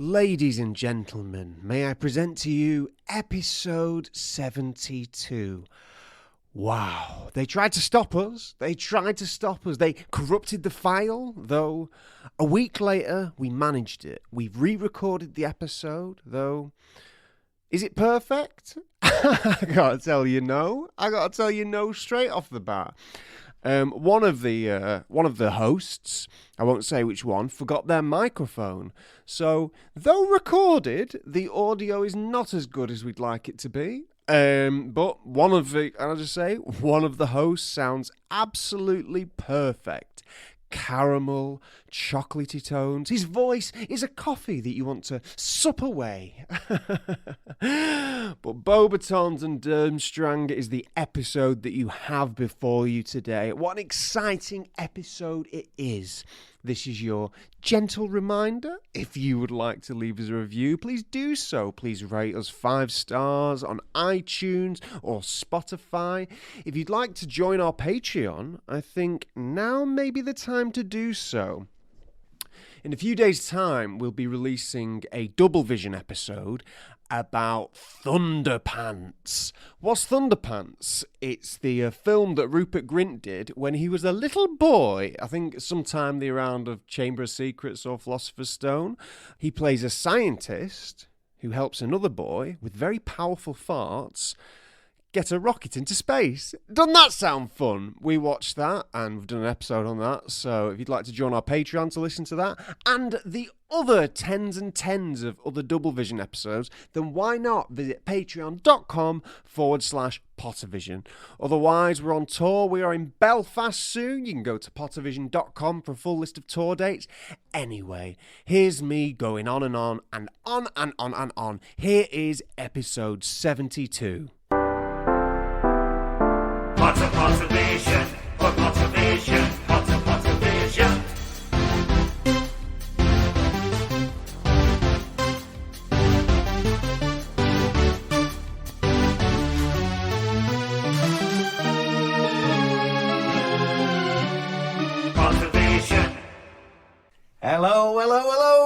Ladies and gentlemen, may I present to you episode 72. Wow, they tried to stop us. They corrupted the file, though a week later we managed it. We've re-recorded the episode, though. Is it perfect? I gotta tell you no straight off the bat. One of the hosts, I won't say which one, forgot their microphone. So, though recorded, the audio is not as good as we'd like it to be. But one of the hosts sounds absolutely perfect. Caramel, chocolatey tones. His voice is a coffee that you want to sup away. But Beauxbatons and Durmstrang is the episode that you have before you today. What an exciting episode it is. This is your gentle reminder. If you would like to leave us a review, please do so. Please rate us 5 stars on iTunes or Spotify. If you'd like to join our Patreon, I think now may be the time to do so. In a few days' time, we'll be releasing a Double Vision episode about Thunderpants. What's Thunderpants? It's the film that Rupert Grint did when he was a little boy. I think sometime the around of Chamber of Secrets or Philosopher's Stone. He plays a scientist who helps another boy with very powerful farts get a rocket into space. Doesn't that sound fun? We watched that and we've done an episode on that. So if you'd like to join our Patreon to listen to that and the other tens and tens of other Double Vision episodes, then why not visit patreon.com/Pottervision. Otherwise, we're on tour. We are in Belfast soon. You can go to pottervision.com for a full list of tour dates. Anyway, here's me going on and on and on and on and on. Here is episode 72. Pottervision, Pottervision, Pottervision. Pottervision. Hello,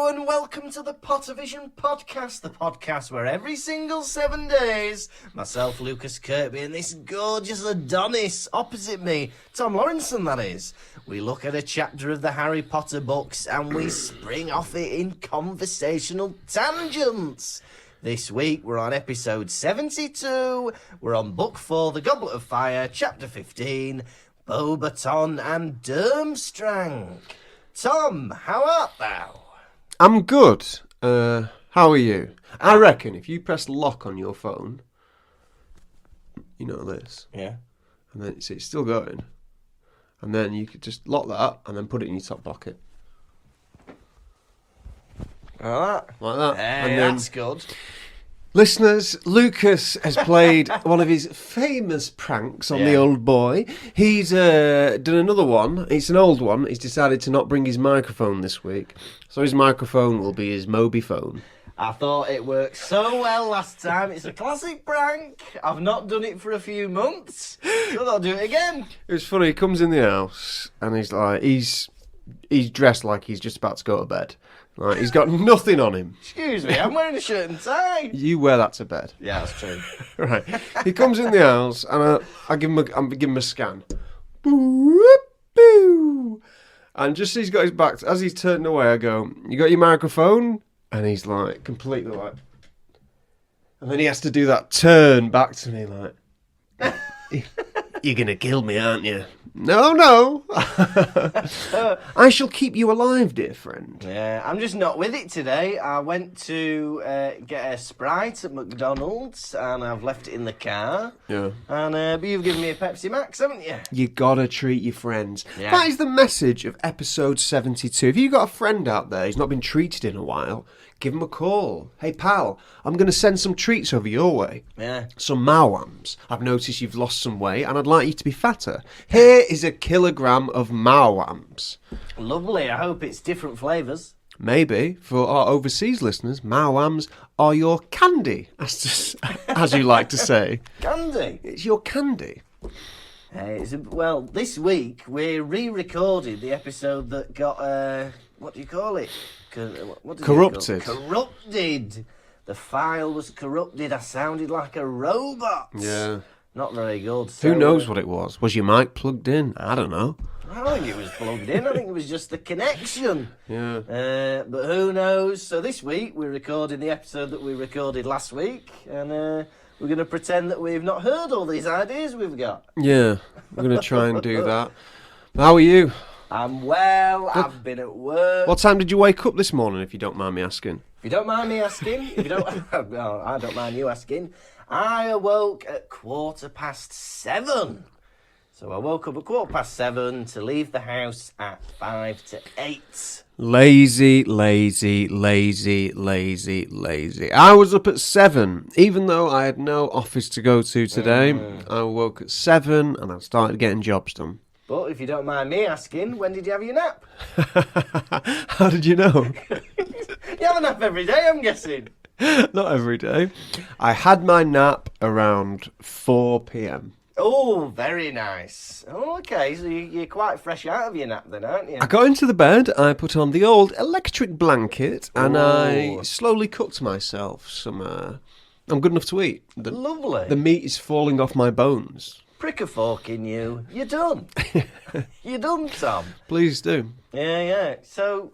and welcome to the Pottervision podcast, the podcast where every single 7 days, myself, Lukas, Kirkby, and this gorgeous Adonis opposite me, Tom Lawrenson, that is, we look at a chapter of the Harry Potter books and we spring off it in conversational tangents. This week, we're on episode 72, we're on book 4, The Goblet of Fire, chapter 15, Beauxbatons and Durmstrang. Tom, how art thou? I'm good. How are you? I reckon if you press lock on your phone, you know this. Yeah. And then it's still going. And then you could just lock that and then put it in your top pocket. Like Like that. Hey, and then, that's good. listeners, Lukas has played one of his famous pranks on the old boy. He's done another one. It's an old one. He's decided to not bring his microphone this week. So his microphone will be his Moby phone. I thought it worked so well last time. It's a classic prank. I've not done it for a few months, so I'll do it again. It was funny. He comes in the house and he's like, he's dressed like he's just about to go to bed. Like, he's got nothing on him. Excuse me, I'm wearing a shirt and tie. You wear that to bed. Yeah, that's true. Right. He comes in the house and I give him a scan. Boop, boo. And just as he's got his back, as he's turning away, I go, "You got your microphone?" And he's like, completely like. And then he has to do that turn back to me like, "You're going to kill me, aren't you?" No. I shall keep you alive, dear friend. Yeah, I'm just not with it today. I went to get a Sprite at McDonald's and I've left it in the car. Yeah. And but you've given me a Pepsi Max, haven't you? You gotta treat your friends. Yeah. That is the message of episode 72. If you've got a friend out there who's not been treated in a while, give him a call. "Hey pal, I'm going to send some treats over your way. Yeah. Some Mawams. I've noticed you've lost some weight and I'd like you to be fatter. Here is a kilogram of Mawams." Lovely. I hope it's different flavours. Maybe, for our overseas listeners, Mawams are your candy, as you like to say. Candy. It's your candy. Well, this week we re-recorded the episode that got, what do you call it? what did Corrupted. it call? Corrupted. The file was corrupted. I sounded like a robot. Yeah. Not very good. Who So, knows what it was? Was your mic plugged in? I don't know. I don't think it was plugged in. I think it was just the connection. Yeah. But who knows? So this week we're recording the episode that we recorded last week, and we're going to pretend that we've not heard all these ideas we've got. Yeah. We're going to try and do that. How are you? I'm well. I've been at work. What time did you wake up this morning, if you don't mind me asking? If you don't mind me asking, if you don't, no, I don't mind you asking. I awoke at 7:15. So I woke up at 7:15 to leave the house at 5 to 8. Lazy, lazy, lazy, lazy, lazy. I was up at 7, even though I had no office to go to today. I woke at 7 and I started getting jobs done. But if you don't mind me asking, when did you have your nap? How did you know? You have a nap every day, I'm guessing. Not every day. I had my nap around 4 p.m. Oh, very nice. Oh, okay, so you're quite fresh out of your nap then, aren't you? I got into the bed, I put on the old electric blanket, and I slowly cooked myself some... I'm good enough to eat. Lovely. The meat is falling off my bones. Prick a fork in you. You're done. You're done, Tom. Please do. Yeah. So,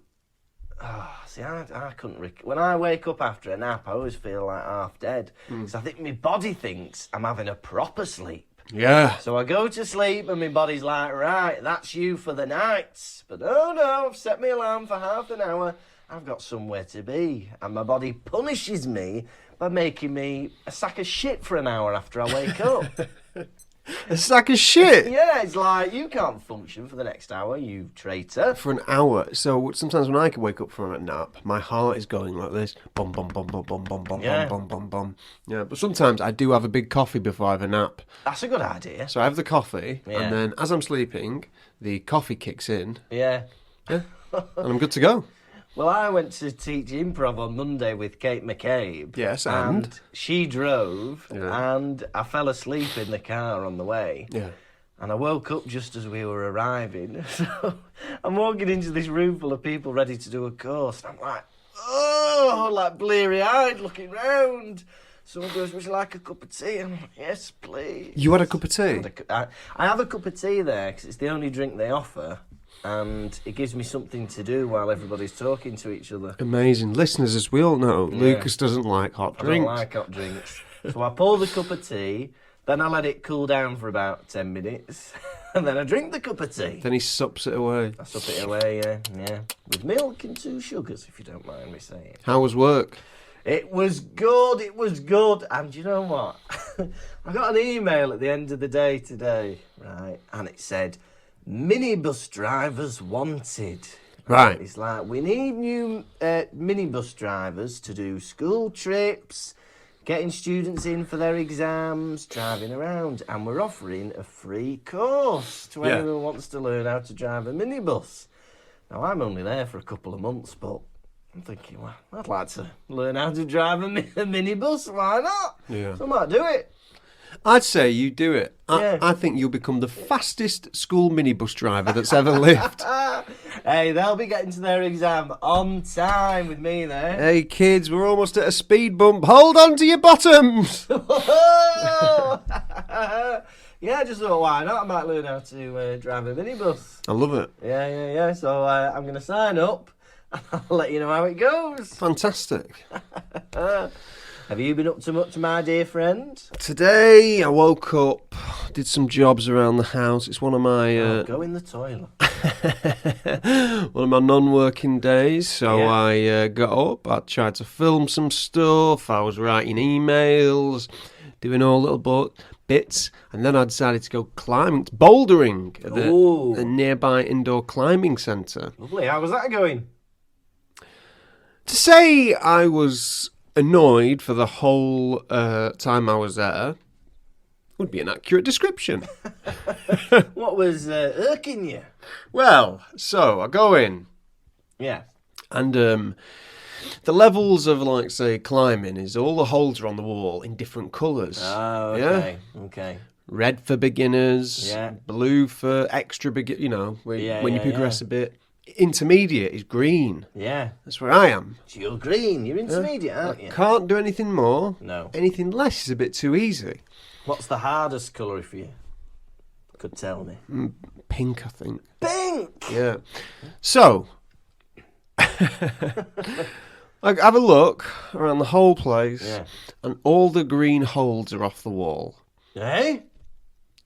see, I couldn't... When I wake up after a nap, I always feel like half dead. Because I think my body thinks I'm having a proper sleep. Yeah. So I go to sleep and my body's like, right, that's you for the night. But no, I've set my alarm for half an hour. I've got somewhere to be. And my body punishes me by making me a sack of shit for an hour after I wake up. A sack of shit? Yeah, it's like, you can't function for the next hour, you traitor. For an hour. So sometimes when I can wake up from a nap, my heart is going like this. Bum, bum, bum, bum, bum, bum, bum, Yeah. bum, bum, bum. Yeah, but sometimes I do have a big coffee before I have a nap. That's a good idea. So I have the coffee, Yeah. and then as I'm sleeping, the coffee kicks in, Yeah. and I'm good to go. Well, I went to teach improv on Monday with Kate McCabe. Yes, and? she drove, Yeah. and I fell asleep in the car on the way. Yeah. And I woke up just as we were arriving. So I'm walking into this room full of people ready to do a course. And I'm like, oh, like bleary-eyed, looking round. Someone goes, would you like a cup of tea? I'm like, yes, please. You had a cup of tea? I have a cup of tea there because it's the only drink they offer. And it gives me something to do while everybody's talking to each other. Amazing. Listeners, as we all know, Lucas doesn't like hot I drinks. don't like hot drinks. So I pour the cup of tea, then I let it cool down for about 10 minutes, and then I drink the cup of tea. Then he sups it away. I sup it away, yeah. With milk and 2 sugars, if you don't mind me saying. How was work? It was good. And you know what? I got an email at the end of the day today, right? And it said, minibus drivers wanted. Right. It's like, we need new minibus drivers to do school trips, getting students in for their exams, driving around, and we're offering a free course to anyone who wants to learn how to drive a minibus. Now, I'm only there for a couple of months, but I'm thinking, well, I'd like to learn how to drive a minibus. Why not? Yeah. So I might do it. I'd say you do it. Yeah. I think you'll become the fastest school minibus driver that's ever lived. Hey, they'll be getting to their exam on time with me there. Hey kids, we're almost at a speed bump. Hold on to your bottoms. Yeah, just thought, why not? I might learn how to drive a minibus. I love it. Yeah. So I'm going to sign up. I'll let you know how it goes. Fantastic. Have you been up to much, my dear friend? Today I woke up, did some jobs around the house. It's one of my Go in the toilet. one of my non-working days. So Yeah. I got up. I tried to film some stuff. I was writing emails, doing all little bits, and then I decided to go climbing, bouldering at the nearby indoor climbing centre. Lovely. How was that going? To say I was annoyed for the whole time I was there would be an accurate description. What was irking you? Well, so I go in, Yeah. and the levels of, like, say, climbing is all the holes are on the wall in different colours. Oh, Yeah? Okay. Red for beginners, Yeah. blue for extra begin. You know, when you progress a bit. intermediate is green. Yeah. That's where I am. So you're green. You're intermediate, aren't you? Can't do anything more. No. Anything less is a bit too easy. What's the hardest colour for you? Could tell me. Pink, I think. Pink! Yeah. So, I have a look around the whole place, Yeah. and all the green holds are off the wall. Hey?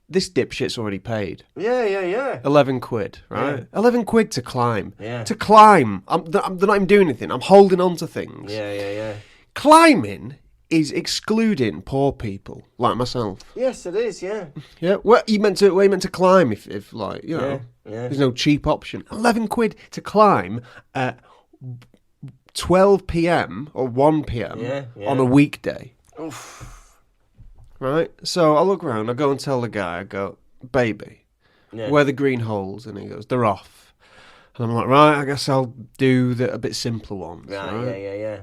This dipshit's already paid. Yeah. 11 quid, right? Yeah. 11 quid to climb. Yeah. To climb. They're not even doing anything. I'm holding on to things. Yeah. Climbing is excluding poor people like myself. Yes, it is, yeah. Yeah. Where you meant to climb if like, you know, Yeah. there's no cheap option. 11 quid to climb at 12 p.m. or 1 p.m. Yeah. on a weekday. Oof. Right? So I look around, I go and tell the guy, I go, baby, Yeah. where are the green holes? And he goes, they're off. And I'm like, right, I guess I'll do a bit simpler ones. Right, yeah.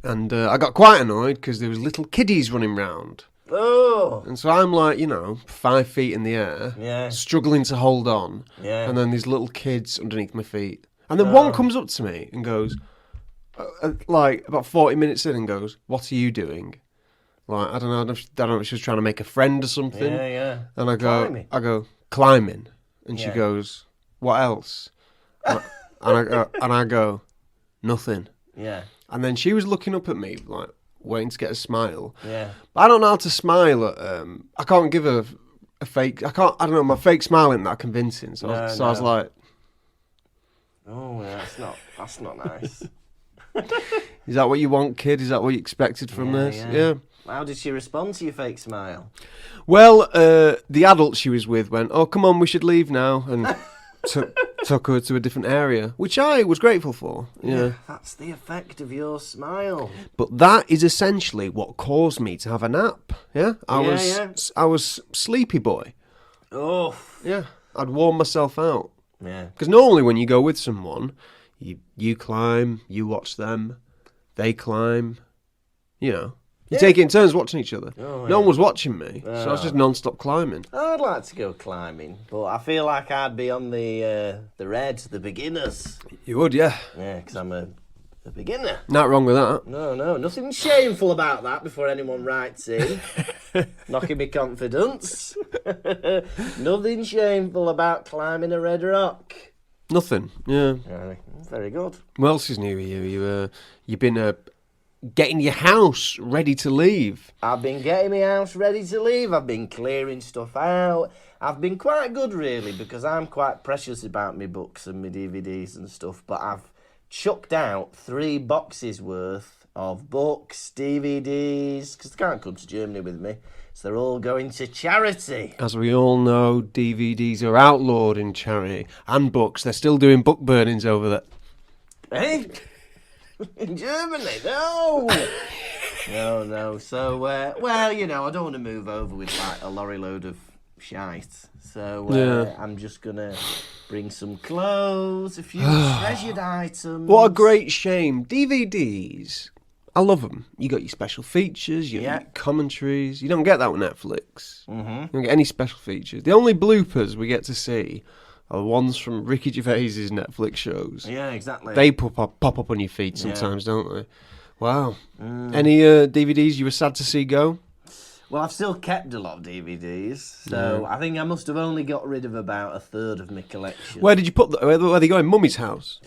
And I got quite annoyed because there was little kiddies running round. Oh! And so I'm like, 5 feet in the air, Yeah. struggling to hold on. Yeah. And then these little kids underneath my feet. And then one comes up to me and goes, like about 40 minutes in, and goes, what are you doing? Like, I don't know if she was trying to make a friend or something. Yeah. And I go, Climbing. climbing. And she Yeah. goes, what else? and I go, nothing. Yeah. And then she was looking up at me, like, waiting to get a smile. Yeah. But I don't know how to smile at, I can't give a fake, I don't know, my fake smile isn't that convincing. So, I was like... Oh, yeah, that's not nice. Is that what you want, kid? Is that what you expected from this? Yeah. How did she respond to your fake smile? Well, the adult she was with went, oh, come on, we should leave now, and took her to a different area, which I was grateful for. Yeah. That's the effect of your smile. But that is essentially what caused me to have a nap. Yeah. I was sleepy boy. Oh. Yeah. I'd worn myself out. Yeah. Because normally when you go with someone, you climb, you watch them, they climb, You take it in turns watching each other. Oh, no one was watching me, so I was just non-stop climbing. I'd like to go climbing, but I feel like I'd be on the the beginners. You would, yeah. Yeah, because I'm a beginner. Not wrong with that. No, nothing shameful about that before anyone writes in. Knocking me confidence. Nothing shameful about climbing a red rock. Nothing, yeah. Very good. What else is new with you? You've been getting your house ready to leave. I've been getting my house ready to leave. I've been clearing stuff out. I've been quite good, really, because I'm quite precious about my books and my DVDs and stuff, but I've chucked out 3 boxes worth of books, DVDs, because they can't come to Germany with me, so they're all going to charity. As we all know, DVDs are outlawed in charity, and books. They're still doing book burnings over there. Eh? In Germany? No! No. So, well, I don't want to move over with like a lorry load of shite. So I'm just going to bring some clothes, a few treasured items. What a great shame. DVDs, I love them. You got your special features, your commentaries. You don't get that with Netflix. Mm-hmm. You don't get any special features. The only bloopers we get to see are the ones from Ricky Gervais's Netflix shows. Yeah, exactly. They pop up on your feed sometimes, don't they? Wow. Any DVDs you were sad to see go? Well, I've still kept a lot of DVDs, so I think I must have only got rid of about a third of my collection. Where did you put them? Where they going? Mummy's house?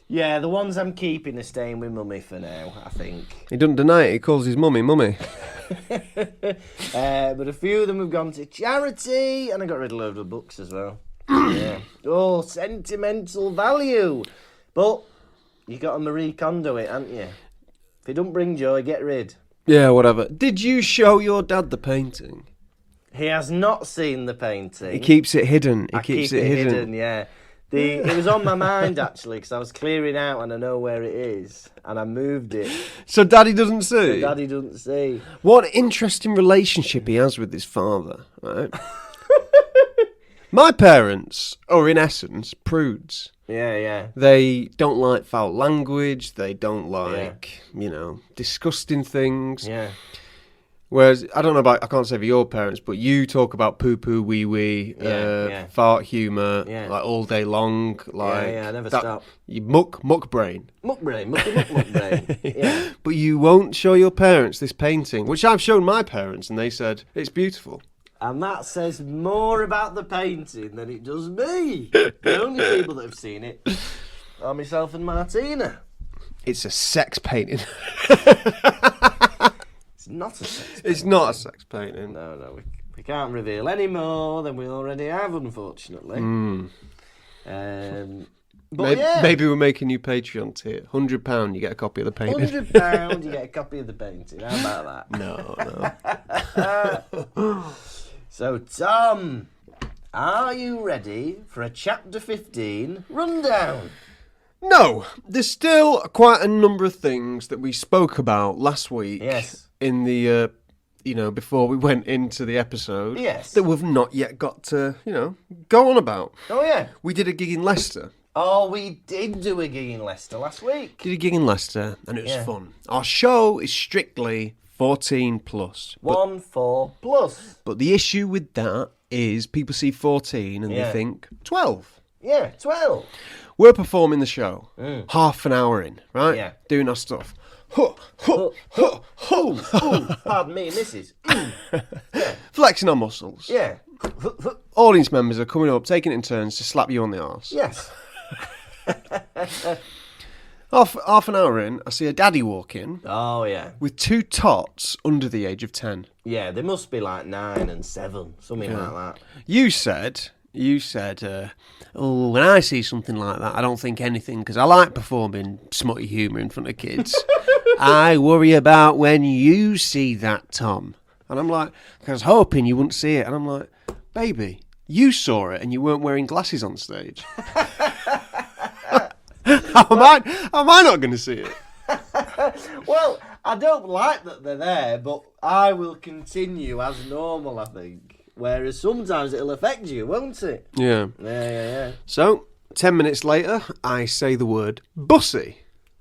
Yeah, the ones I'm keeping are staying with Mummy for now, I think. He doesn't deny it. He calls his mummy. But a few of them have gone to charity, and I got rid of a load of books as well. Yeah. Oh, sentimental value. But you got a Marie Kondo it, haven't you? If it don't bring joy, get rid. Yeah, whatever. Did you show your dad the painting? He has not seen the painting. He keeps it hidden. I keep it hidden, yeah. It was on my mind, actually, because I was clearing out and I know where it is. And I moved it. So Daddy doesn't see? So Daddy doesn't see. What an interesting relationship he has with his father, right? My parents are, in essence, prudes. Yeah. They don't like foul language. They don't like, disgusting things. Yeah. Whereas, I don't know about, I can't say for your parents, but you talk about poo-poo, wee-wee, fart humour, like all day long. Like I never stop. You muck brain. Muck brain. Yeah. But you won't show your parents this painting, which I've shown my parents, and they said, it's beautiful. And that says more about the painting than it does me. The only people that have seen it are myself and Martina. It's a sex painting. It's not a sex painting. It's not a sex painting. No, we can't reveal any more than we already have, unfortunately. But maybe we'll make a new Patreon tier. £100, you get a copy of the painting. £100, you get a copy of the painting. How about that? No. So, Tom, are you ready for a Chapter 15 rundown? No, there's still quite a number of things that we spoke about last week. Yes. In the, before we went into the episode. Yes. That we've not yet got to, go on about. Oh, yeah. We did a gig in Leicester. Oh, we did do a gig in Leicester last week. Did a gig in Leicester, and it was fun. Our show is strictly 14 plus. 14 plus. But the issue with that is people see 14 and they think 12. Yeah, 12. We're performing the show, half an hour in, right? Yeah. Doing our stuff. Pardon me, missus. Flexing our muscles. Yeah. Audience members are coming up, taking it in turns to slap you on the arse. Yes. Half an hour in, I see a daddy walk in Oh, yeah. with two tots under the age of 10. Yeah, they must be like 9 and 7, something like that. You said, when I see something like that, I don't think anything, because I like performing smutty humour in front of kids. I worry about when you see that, Tom. And I'm like, I was hoping you wouldn't see it. And I'm like, baby, you saw it and you weren't wearing glasses on stage. How am I not going to see it? Well, I don't like that they're there, but I will continue as normal, I think. Whereas sometimes it'll affect you, won't it? Yeah. Yeah. So, 10 minutes later, I say the word bussy.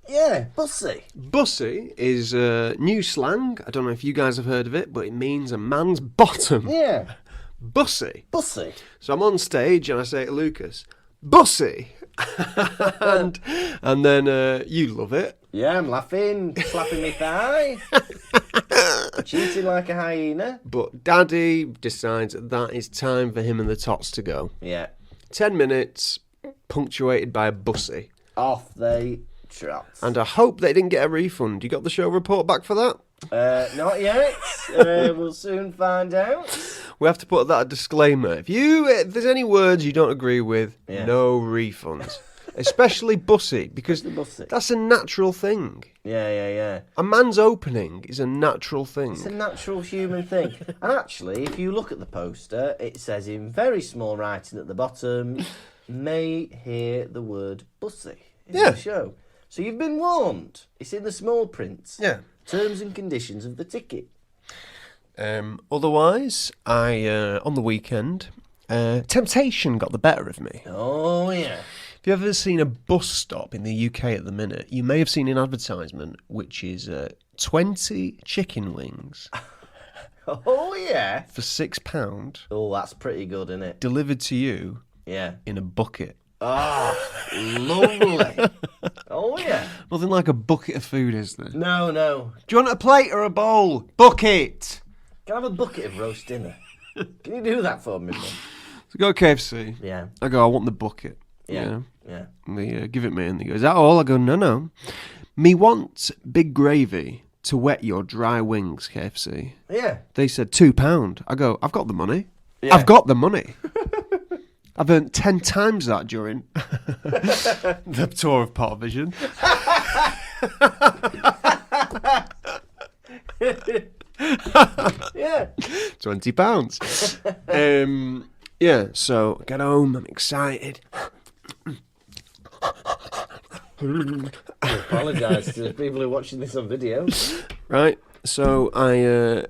Yeah, bussy. Bussy is new slang. I don't know if you guys have heard of it, but it means a man's bottom. Yeah. Bussy. Bussy. So I'm on stage and I say to Lukas, bussy. and then you love it. Yeah, I'm laughing, slapping my thigh, cheating like a hyena. But Daddy decides that it's time for him and the tots to go. Yeah. 10 minutes, punctuated by a bussy. Off they trot. And I hope they didn't get a refund. You got the show report back for that? Not yet. We'll soon find out. We have to put that a disclaimer. If there's any words you don't agree with, no refunds. Especially bussy, because that's a natural thing. Yeah. A man's opening is a natural thing. It's a natural human thing. And actually, if you look at the poster, it says in very small writing at the bottom, may hear the word bussy in the show. So you've been warned. It's in the small print. Yeah. Terms and conditions of the ticket. Otherwise, on the weekend, temptation got the better of me. Oh, yeah. If you've ever seen a bus stop in the UK at the minute, you may have seen an advertisement which is 20 chicken wings. Oh, yeah. For £6. Oh, that's pretty good, isn't it? Delivered to you Yeah. in a bucket. Oh, lovely. Oh, yeah. Nothing like a bucket of food, is there? No. Do you want a plate or a bowl? Bucket! Can I have a bucket of roast dinner? Can you do that for me, Mum? So I go to KFC. Yeah. I go, I want the bucket. Yeah. And they give it me and they go, is that all? I go, no. Me want big gravy to wet your dry wings, KFC. Yeah. They said £2. I go, I've got the money. Yeah. I've got the money. I've earned 10 times that during the tour of Pottervision. Yeah. £20. Yeah, so I get home, I'm excited. I apologise to the people who are watching this on video. Right, so I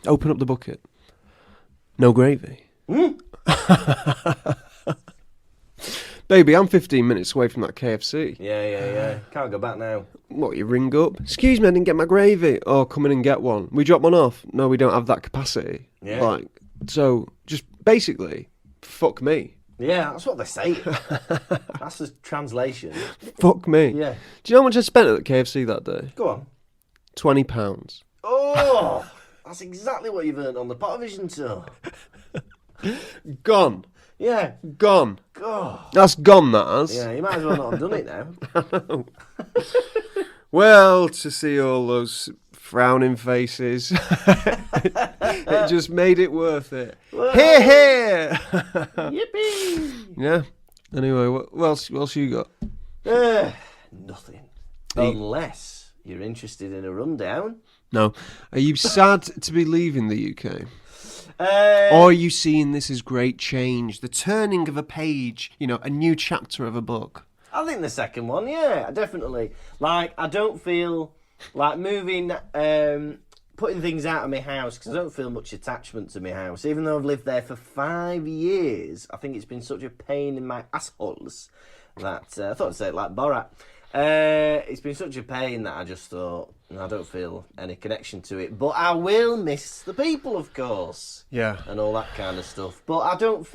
open up the bucket. No gravy. Baby, I'm 15 minutes away from that KFC. Yeah. Can't go back now. What, you ring up? Excuse me, I didn't get my gravy. Oh, come in and get one. We drop one off. No, we don't have that capacity. Yeah. Like, so, just basically, fuck me. Yeah, that's what they say. That's the translation. Fuck me. Yeah. Do you know how much I spent at the KFC that day? Go on. £20. Oh, that's exactly what you've earned on the Pottervision tour. Gone. Yeah. Gone. Oh. That's gone, that has. Yeah, you might as well not have done it now. Well, to see all those frowning faces, it just made it worth it. Whoa. Here, here. Yippee! Yeah. Anyway, what else you got? Nothing. Unless you're interested in a rundown. No. Are you sad to be leaving the UK? Uh, Or are you seeing this as great change, the turning of a page, a new chapter of a book? I think the second one, yeah, definitely. Like, I don't feel like moving, putting things out of my house, because I don't feel much attachment to my house. Even though I've lived there for 5 years, I think it's been such a pain in my assholes that, I thought I'd say it like Borat. It's been such a pain that I just thought, I don't feel any connection to it. But I will miss the people, of course. Yeah. And all that kind of stuff. But I thought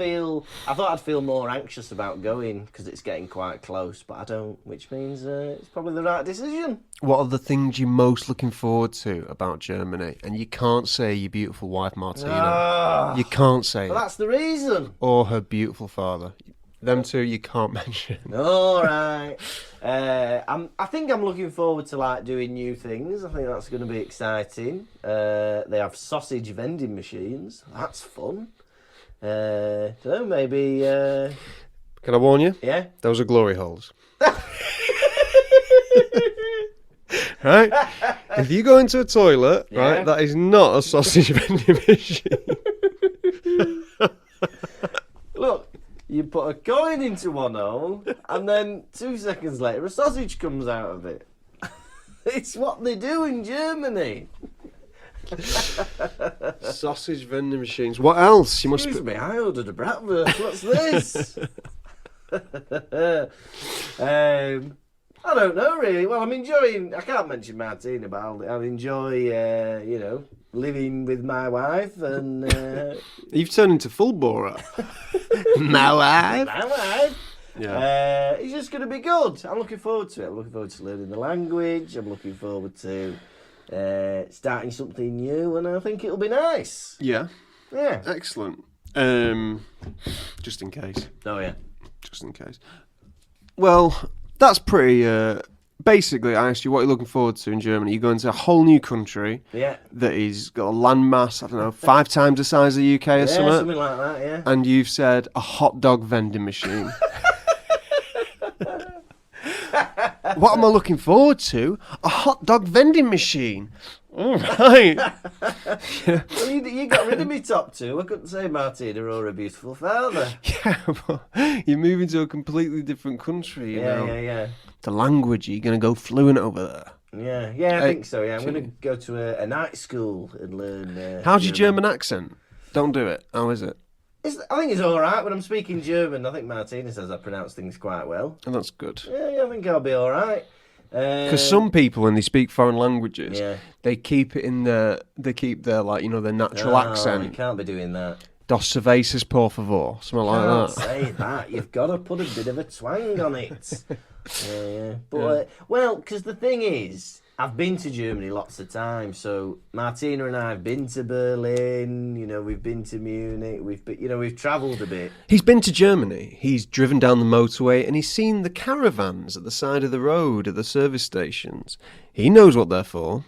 I'd feel more anxious about going because it's getting quite close, but I don't, which means it's probably the right decision. What are the things you're most looking forward to about Germany? And you can't say your beautiful wife, Martina. You can't say Well, it. that's the reason. Or her beautiful father. Them two you can't mention. All right. I think I'm looking forward to like doing new things. I think that's going to be exciting. They have sausage vending machines. That's fun. So maybe. Can I warn you? Yeah. Those are glory holes. Right? If you go into a toilet, Yeah. right, that is not a sausage vending machine. Look. You put a coin into one hole, and then 2 seconds later, a sausage comes out of it. It's what they do in Germany. Sausage vending machines. What else? You must Excuse be... me, I ordered a bratwurst. What's this? I don't know, really. Well, I'm enjoying... I can't mention Martina, but I'll enjoy, living with my wife and... You've turned into full Borat. My wife. My wife. Yeah. It's just going to be good. I'm looking forward to it. I'm looking forward to learning the language. I'm looking forward to starting something new, and I think it'll be nice. Yeah. Yeah. Excellent. Just in case. Oh, yeah. Just in case. Well, that's pretty... Basically, I asked you what you're looking forward to in Germany. You're going to a whole new country Yeah. that is got a landmass, 5 times the size of the UK or Yeah, something. something like that, yeah. And you've said a hot dog vending machine. What am I looking forward to? A hot dog vending machine. All right. Well, you got rid of me top two. I couldn't say Martina or a beautiful father. Yeah, but you're moving to a completely different country, you know. Yeah. The language, you're going to go fluent over there. Yeah, I think so, yeah. I'm going to go to a night school and learn... How's your German accent? Don't do it. How is it? I think it's all right when I'm speaking German. I think Martina says I pronounce things quite well. And that's good. Yeah, I think I'll be all right. Because some people, when they speak foreign languages, Yeah. they keep it in their their natural accent. You can't be doing that. Dos cervezas, por favor. Something like Can't that. say that. You've got to put a bit of a twang on it. Yeah. But, because the thing is, I've been to Germany lots of times. So Martina and I have been to Berlin. We've been to Munich. We've travelled a bit. He's been to Germany. He's driven down the motorway and he's seen the caravans at the side of the road at the service stations. He knows what they're for.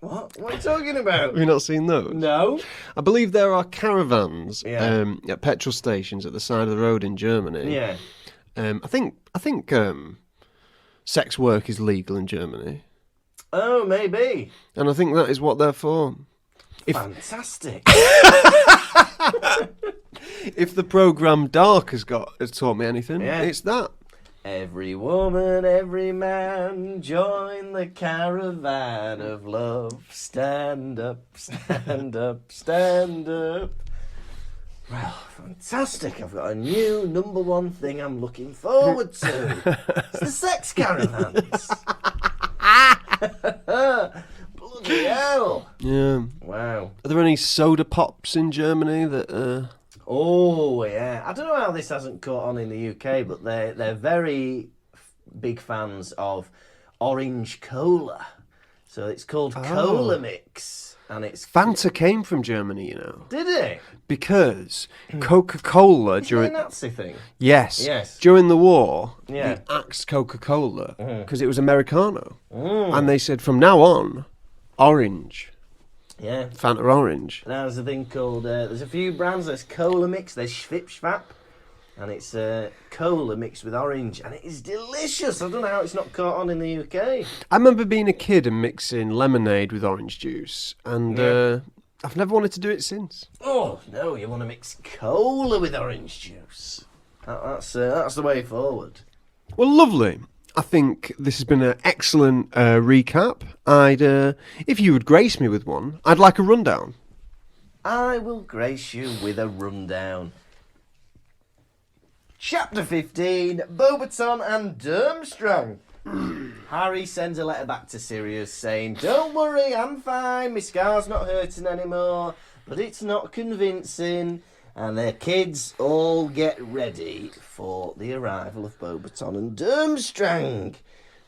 What? What are you talking about? Have you not seen those? No. I believe there are caravans Yeah. at petrol stations at the side of the road in Germany. Yeah. I think sex work is legal in Germany. Oh, maybe. And I think that is what they're for. Fantastic. If the programme Dark has taught me anything, Yeah. it's that. Every woman, every man, join the caravan of love. Stand up, stand up, stand up. Well, fantastic. I've got a new number one thing I'm looking forward to. It's the sex caravans. Bloody hell. Yeah. Wow. Are there any soda pops in Germany that... Oh, yeah. I don't know how this hasn't caught on in the UK, but they're very big fans of orange cola. So it's called Cola Mix. And it's... Fanta came from Germany, you know. Did it? Because Coca-Cola Isn't during... it a Nazi thing? Yes. During the war, Yeah. they axed Coca-Cola because it was Americano. And they said, from now on, orange. Yeah. Fanta orange. Now there's a thing called, there's a few brands, there's Cola Mix, there's Schwip, and it's cola mixed with orange, and it is delicious. I don't know how it's not caught on in the UK. I remember being a kid and mixing lemonade with orange juice, and I've never wanted to do it since. Oh, no, you want to mix cola with orange juice. That's the way forward. Well, lovely. I think this has been an excellent recap. If you would grace me with one, I'd like a rundown. I will grace you with a rundown. Chapter 15, Beauxbatons and Durmstrang. Harry sends a letter back to Sirius saying, "Don't worry, I'm fine, my scar's not hurting anymore, but it's not convincing." And their kids all get ready for the arrival of Beauxbatons and Durmstrang.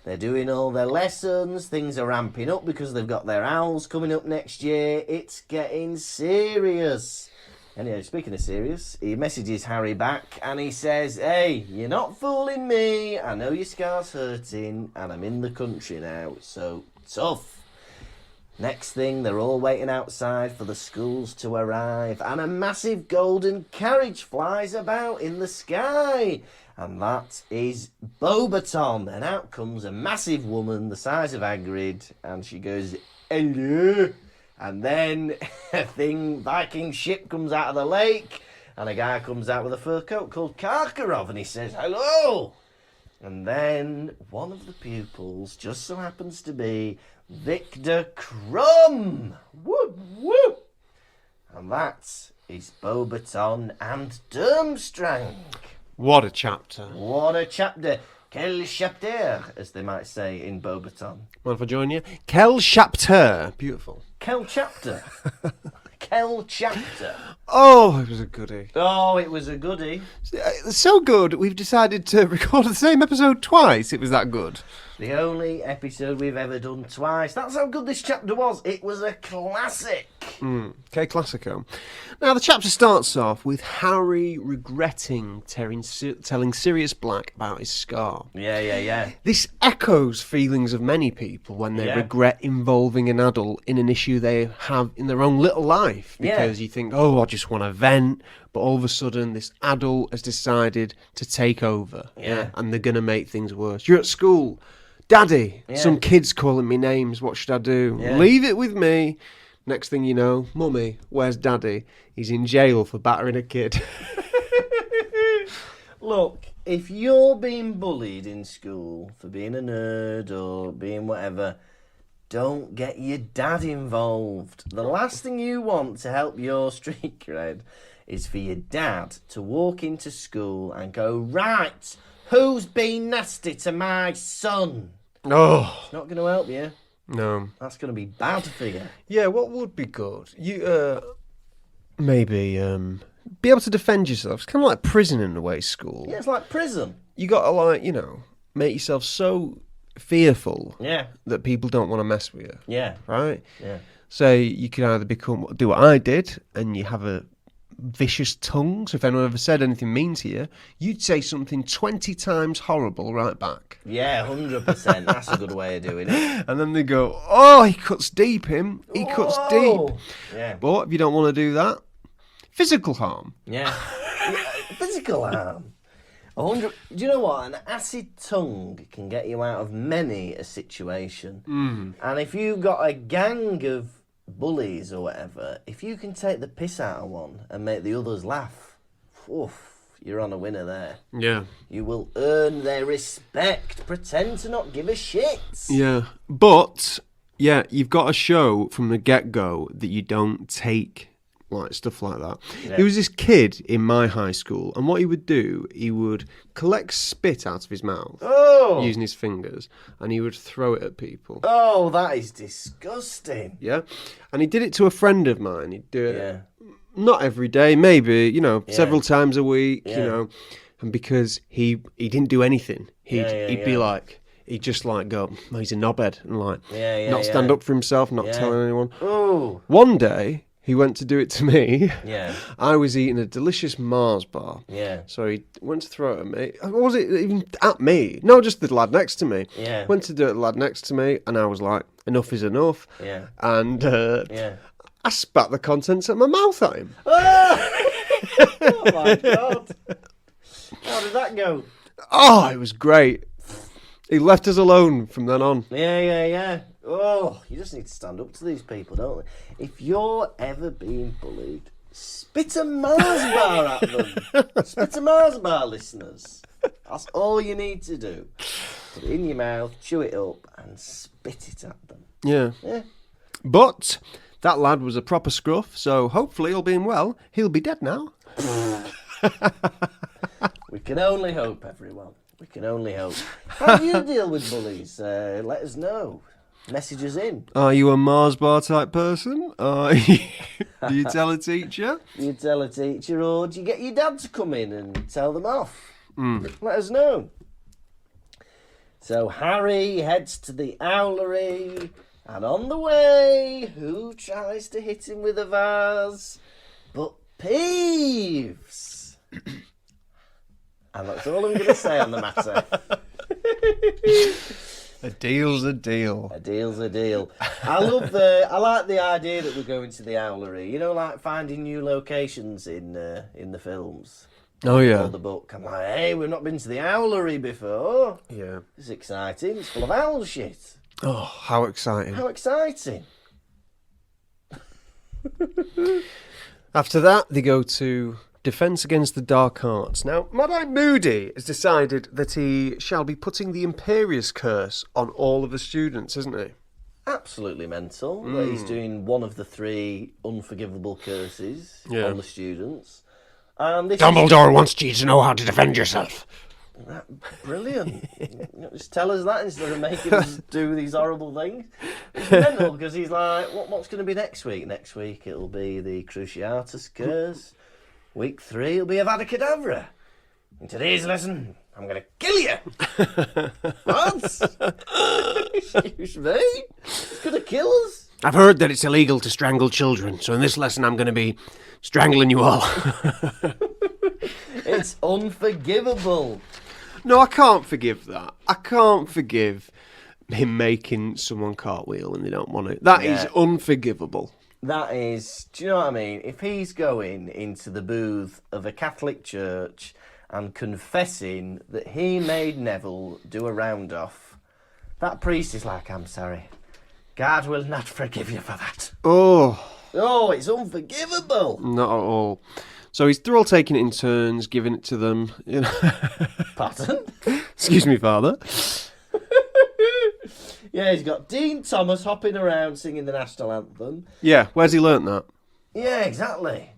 They're doing all their lessons, things are ramping up because they've got their owls coming up next year. It's getting serious. Anyway, speaking of serious, he messages Harry back and he says, "Hey, you're not fooling me. I know your scar's hurting and I'm in the country now, so tough." Next thing, they're all waiting outside for the schools to arrive, and a massive golden carriage flies about in the sky. And that is Beauxbaton. And out comes a massive woman the size of Hagrid, and she goes, "Hello." And then a Viking ship comes out of the lake, and a guy comes out with a fur coat called Karkaroff, and he says, "Hello." And then one of the pupils just so happens to be Victor Crumb. Whoop, whoop. And that is Beauxbatons and Durmstrang. What a chapter. What a chapter. Quel chapter, as they might say in Beauxbatons. Mind if I join you? Quel chapter. Beautiful. Quel chapter. Quel chapter. Oh, it was a goodie. Oh, it was a goodie. So good, we've decided to record the same episode twice. It was that good. The only episode we've ever done twice. That's how good this chapter was. It was a classic. Okay, Classico. Now, the chapter starts off with Harry regretting telling Sirius Black about his scar. Yeah. This echoes feelings of many people when they regret involving an adult in an issue they have in their own little life. Because you think, oh, I just want to vent. But all of a sudden, this adult has decided to take over. Yeah. And they're going to make things worse. You're at school. Daddy, some kid's calling me names. What should I do? Yeah. Leave it with me. Next thing you know, Mummy, where's Daddy? He's in jail for battering a kid. Look, if you're being bullied in school for being a nerd or being whatever, don't get your dad involved. The last thing you want to help your street cred is for your dad to walk into school and go, "Right, who's been nasty to my son?" Oh, It's not going to help you. no. That's going to be bad for you. Yeah, what would be good? You, maybe, be able to defend yourself. It's kind of like prison in a way, school. Yeah, it's like prison. You got to, like, make yourself so fearful Yeah, that people don't want to mess with you, yeah, right? yeah. So you could either do what I did, and you have a vicious tongue. So if anyone ever said anything mean to you, you'd say something 20 times horrible right back. Yeah, 100%. That's a good way of doing it. And then they go, "Oh, he cuts deep, him. He cuts Whoa. deep." Yeah. But if you don't want to do that, physical harm. Yeah. Physical harm. 100. Do you know what? An acid tongue can get you out of many a situation. And if you've got a gang of bullies or whatever, if you can take the piss out of one and make the others laugh, oof, you're on a winner there. Yeah. You will earn their respect. Pretend to not give a shit. Yeah. But, yeah, you've got to show from the get-go that you don't take like stuff like that. Yeah. There was this kid in my high school, and what he would do, he would collect spit out of his mouth Oh! using his fingers, and he would throw it at people. Oh, that is disgusting. Yeah, and he did it to a friend of mine. He'd do it Yeah. not every day, maybe several times a week. Yeah. And because he didn't do anything, he'd be yeah. like. He'd just like go, oh, he's a knobhead, and like not stand yeah. up for himself, not Yeah. telling anyone. Oh. One day, he went to do it to me. Yeah. I was eating a delicious Mars bar. Yeah. So he went to throw it at me. Or was it even at me? No, just the lad next to me. Yeah. Went to do it at the lad next to me, and I was like, enough is enough. Yeah. And Yeah. I spat the contents of my mouth at him. Oh my God. How did that go? Oh, it was great. He left us alone from then on. Yeah. Oh, you just need to stand up to these people, don't you? If you're ever being bullied, spit a Mars bar at them. Spit a Mars bar, listeners. That's all you need to do. Put it in your mouth, chew it up, and spit it at them. Yeah. But that lad was a proper scruff, so hopefully, all being well, he'll be dead now. We can only hope, everyone. We can only hope. How do you deal with bullies? Let us know. Message us in. Are you a Mars bar type person? Do you tell a teacher? Do you tell a teacher, or do you get your dad to come in and tell them off? Let us know. So Harry heads to the owlery, and on the way, who tries to hit him with a vase? But Peeves. And that's all I'm going to say on the matter. A deal's a deal. A deal's a deal. I like the idea that we're going to the owlery. You know, like finding new locations in the films. Oh, yeah. Or the book. I'm like, hey, we've not been to the owlery before. Yeah. It's exciting. It's full of owl shit. Oh, how exciting. How exciting. After that, they go to Defence Against the Dark Arts. Now, Mad-Eye Moody has decided that he shall be putting the Imperious Curse on all of the students, isn't he? Absolutely mental that he's doing one of the 3 unforgivable curses on the students. And this Dumbledore wants you to know how to defend yourself. Brilliant. Just tell us that instead of making us do these horrible things. It's mental because he's like, what's going to be next week? Next week it'll be the Cruciatus Curse. Week 3 it'll be Avada Kedavra. In today's lesson, I'm going to kill you. What? Excuse me? It's going to kill us? I've heard that it's illegal to strangle children, so in this lesson I'm going to be strangling you all. It's unforgivable. No, I can't forgive that. I can't forgive him making someone cartwheel when they don't want it. That is unforgivable. That is, do you know what I mean? If he's going into the booth of a Catholic church and confessing that he made Neville do a round off, that priest is like, I'm sorry. God will not forgive you for that. Oh, it's unforgivable. Not at all. So they're all taking it in turns, giving it to them. You know. Pardon? Excuse me, Father. Yeah, he's got Dean Thomas hopping around singing the national anthem. Yeah, where's he learnt that? Yeah, exactly.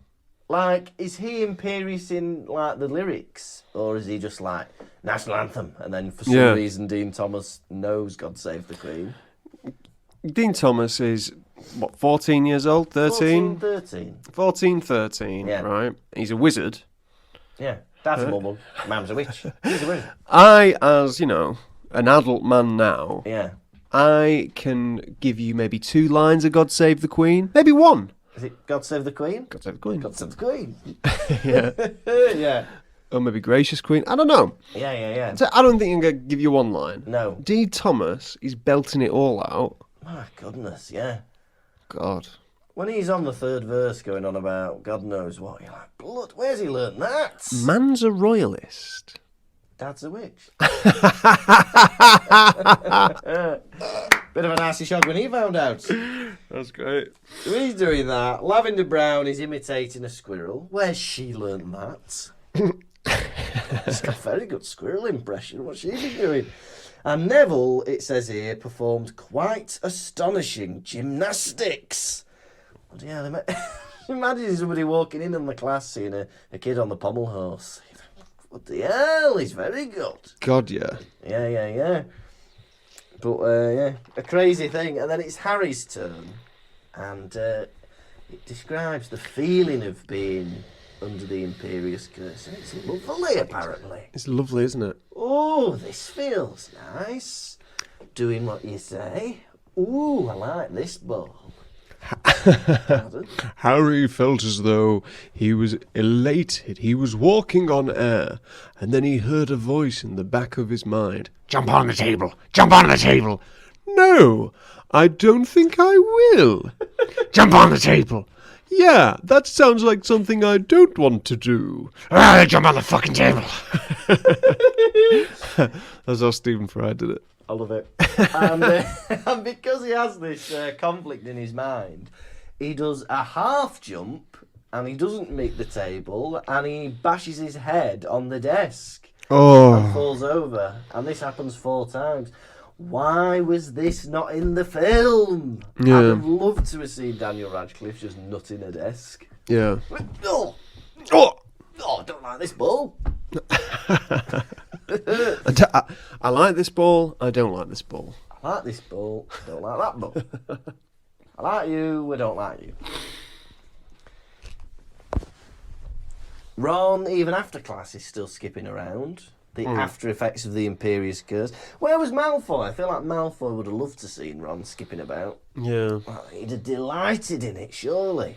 Like, is he imperious in, like, the lyrics? Or is he just like, national anthem? And then for some reason, Dean Thomas knows God Save the Queen. Dean Thomas is, 14 years old? 13? 14, 13, Yeah. right? He's a wizard. Yeah, dad's a mumble, mum's a witch. He's a wizard. I, as, an adult man now, Yeah. I can give you maybe 2 lines of God Save the Queen. Maybe 1. Is it God Save the Queen? God Save the Queen. God Save the Queen. Yeah. Yeah. Or maybe Gracious Queen. I don't know. Yeah. So I don't think I'm going to give you 1 line. No. Dean Thomas is belting it all out. My goodness, yeah. God. When he's on the 3rd verse going on about God knows what, you're like, blood, where's he learnt that? Man's a royalist. Dad's a witch. Bit of a nasty shock when he found out. That's great. So he's doing that. Lavender Brown is imitating a squirrel. Where's she learnt that? She's got a very good squirrel impression. What's she been doing? And Neville, it says here, performed quite astonishing gymnastics. Oh, yeah, Imagine somebody walking in the class seeing a kid on the pommel horse. What the hell? He's very good. God, yeah. Yeah. But, a crazy thing. And then it's Harry's turn. And it describes the feeling of being under the Imperious Curse. And it's lovely, apparently. It's lovely, isn't it? Oh, this feels nice. Doing what you say. Ooh, I like this ball. Pardon? Harry felt as though he was elated. He was walking on air, and then he heard a voice in the back of his mind. Jump on the table. Jump on the table. No, I don't think I will. Jump on the table. Yeah, that sounds like something I don't want to do. Jump on the fucking table. That's how Stephen Fry did it. I love it. And because he has this conflict in his mind, he does a half jump and he doesn't meet the table and he bashes his head on the desk and Oh, falls over. And this happens 4 times. Why was this not in the film? Yeah. I'd have loved to have seen Daniel Radcliffe just nutting a desk. yeah. Oh, Oh! I don't like this ball. I like this ball. I don't like this ball. I like this ball, I don't like that ball. I like you, I don't like you. Ron, even after class, is still skipping around. The after effects of the Imperious Curse. Where was Malfoy? I feel like Malfoy would have loved to seen Ron skipping about. Yeah. Well, he'd have delighted in it, surely.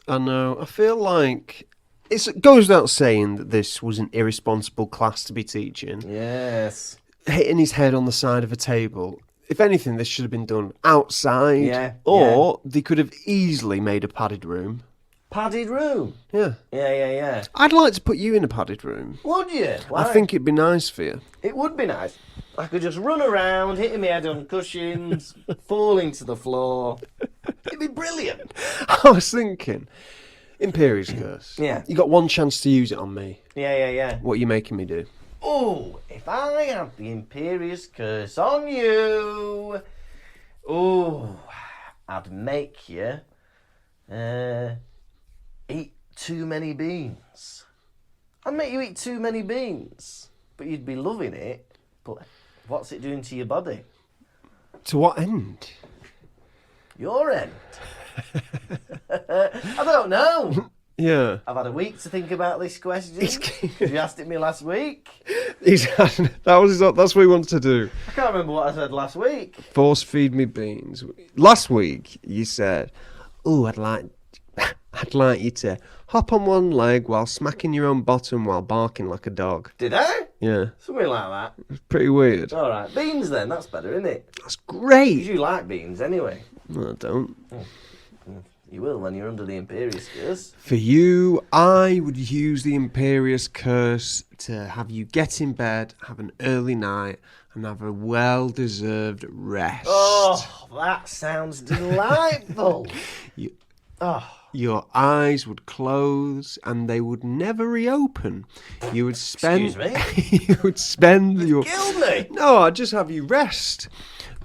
I know. I feel like it goes without saying that this was an irresponsible class to be teaching. Yes. Hitting his head on the side of a table. If anything, this should have been done outside. Yeah, Or they could have easily made a padded room. Padded room. Yeah. Yeah. I'd like to put you in a padded room. Would you? Why? I think it'd be nice for you. It would be nice. I could just run around, hitting my head on cushions, falling to the floor. It'd be brilliant. I was thinking, Imperious Curse. Yeah. You got one chance to use it on me. Yeah. What are you making me do? Oh, if I had the Imperious Curse on you, I'd make you eat too many beans. I'd make you eat too many beans, but you'd be loving it. But what's it doing to your body? To what end? Your end. I don't know. Yeah. I've had a week to think about this question. You asked it me last week. That's what he wants to do. I can't remember what I said last week. Force feed me beans. Last week you said, "Oh, I'd like you to hop on one leg while smacking your own bottom while barking like a dog." Did I? Yeah, Something like that. it's pretty weird. All right, beans then. That's better, isn't it? That's 'Cause great. you like beans anyway. No, I don't. You will when you're under the Imperious Curse. For you, I would use the Imperious Curse to have you get in bed, have an early night, and have a well-deserved rest. Oh, that sounds delightful. You- Oh, Your eyes would close and they would never reopen. You would spend. Excuse me? You would spend your. kill me. No, I'd just have you rest.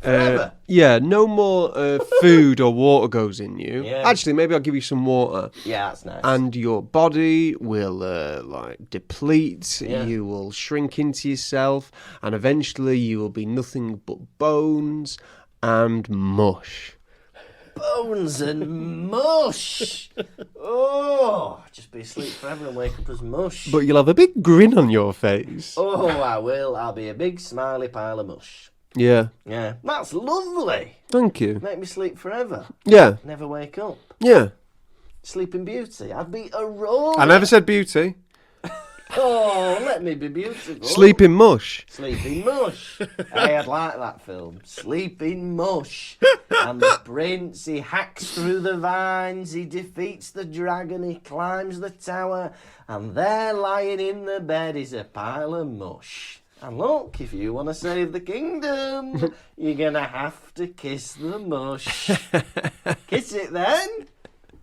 Forever? Yeah, no more food or water goes in you. Yeah. Actually, maybe I'll give you some water. Yeah, that's nice. And your body will deplete. Yeah. You will shrink into yourself, and eventually you will be nothing but bones and mush. Bones and mush. Oh, just be asleep forever and wake up as mush. But you'll have a big grin on your face. Oh, I will. I'll be a big smiley pile of mush. Yeah. Yeah, that's lovely. Thank you. Make me sleep forever. Yeah. Never wake up. Yeah. Sleeping Beauty. I'd be a roar. I never said beauty. Oh, let me be beautiful. Sleeping mush. Sleeping Mush. Hey, I'd like that film. Sleeping Mush. And the prince, he hacks through the vines, he defeats the dragon, he climbs the tower, and there lying in the bed is a pile of mush. And look, if you want to save the kingdom, you're going to have to kiss the mush. Kiss it then.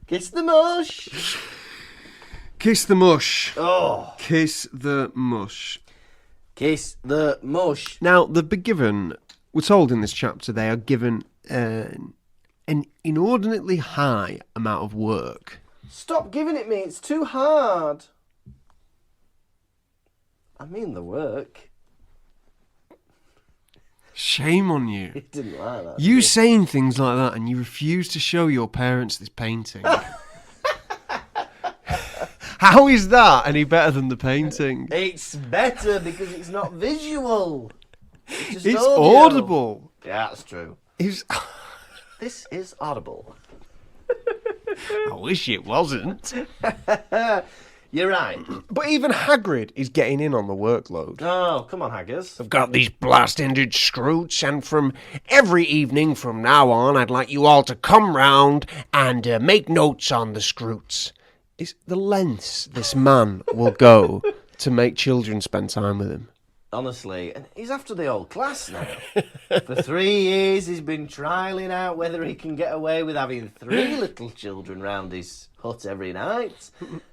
Kiss the mush. Kiss the mush. Oh, Kiss the mush. kiss the mush. Now, they've been given, we're told in this chapter, they are given an inordinately high amount of work. Stop giving it me, it's too hard. I mean the work. Shame on you. He didn't like that. You saying things like that and you refuse to show your parents this painting. How is that any better than the painting? It's better because it's not visual. It's It's audio. audible. Yeah, that's true. It's... This is audible. I wish it wasn't. You're right. But even Hagrid is getting in on the workload. Oh, come on, Haggers. I've got these blast-ended scroots, and from every evening from now on, I'd like you all to come round and make notes on the scroots. It's the lengths this man will go to make children spend time with him. Honestly, and he's after the old class now. For 3 years, he's been trialling out whether he can get away with having 3 little children round his hut every night.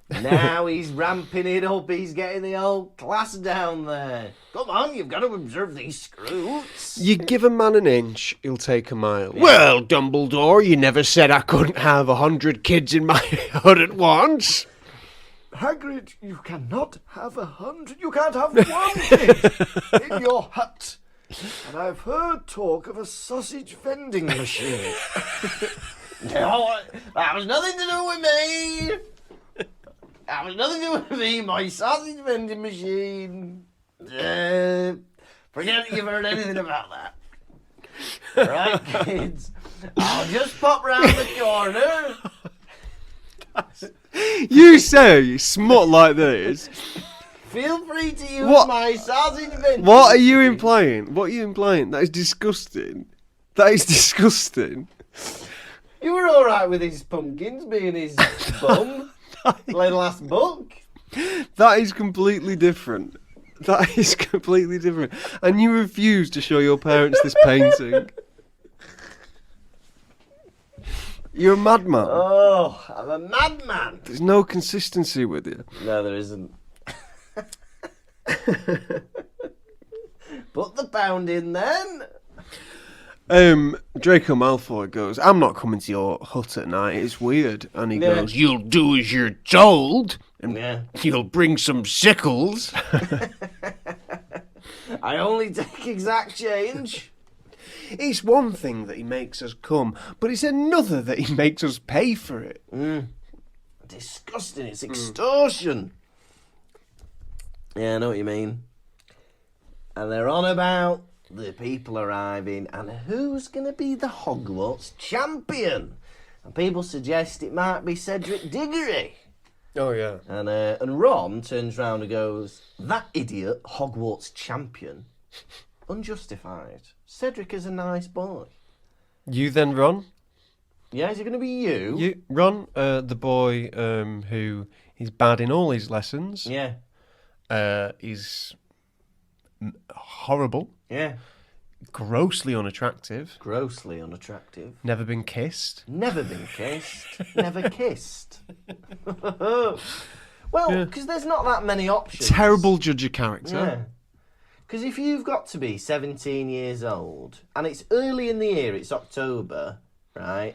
Now he's ramping it up. He's getting the old class down there. Come on, you've got to observe these scroots. You give a man an inch, he'll take a mile. Well, Dumbledore, you never said I couldn't have 100 kids in my hut at once. Hagrid, you cannot have 100. You can't have 1 kid in your hut. And I've heard talk of a sausage vending machine. No, that was nothing to do with me. That was nothing to do with me. My sausage vending machine. Forget you've heard anything about that. Right, kids. I'll just pop round the corner. You say smut like this. Feel free to use What? my sausage vending What are you machine. implying? What are you implying? That is disgusting. That is disgusting. You were alright with his pumpkins being his bum. Like the last book. That is completely different. That is completely different. And you refuse to show your parents this painting. You're a madman. Oh, I'm a madman. There's no consistency with you. No, there isn't. Put the pound in then. Draco Malfoy goes, I'm not coming to your hut at night, it's weird. And he Yeah. goes, You'll do as you're told, and Yeah. you'll bring some sickles. I only take exact change. it's one thing that he makes us come, but it's another that he makes us pay for it. Disgusting. It's extortion. Yeah, I know what you mean. And they're on about the people arriving and who's going to be the Hogwarts champion. And people suggest it might be Cedric Diggory. Oh, yeah. And Ron turns round and goes, that idiot, Hogwarts champion. Unjustified. Cedric is a nice boy. You then, Ron? Yeah, is it going to be you? You, Ron, the boy who is bad in all his lessons. Yeah. Is horrible, Yeah. grossly unattractive, Grossly unattractive. never been kissed. Never been kissed. Never kissed. Well, because there's not that many options. Terrible judge of character. Yeah. Because if you've got to be 17 years old, and it's early in the year, it's October, right?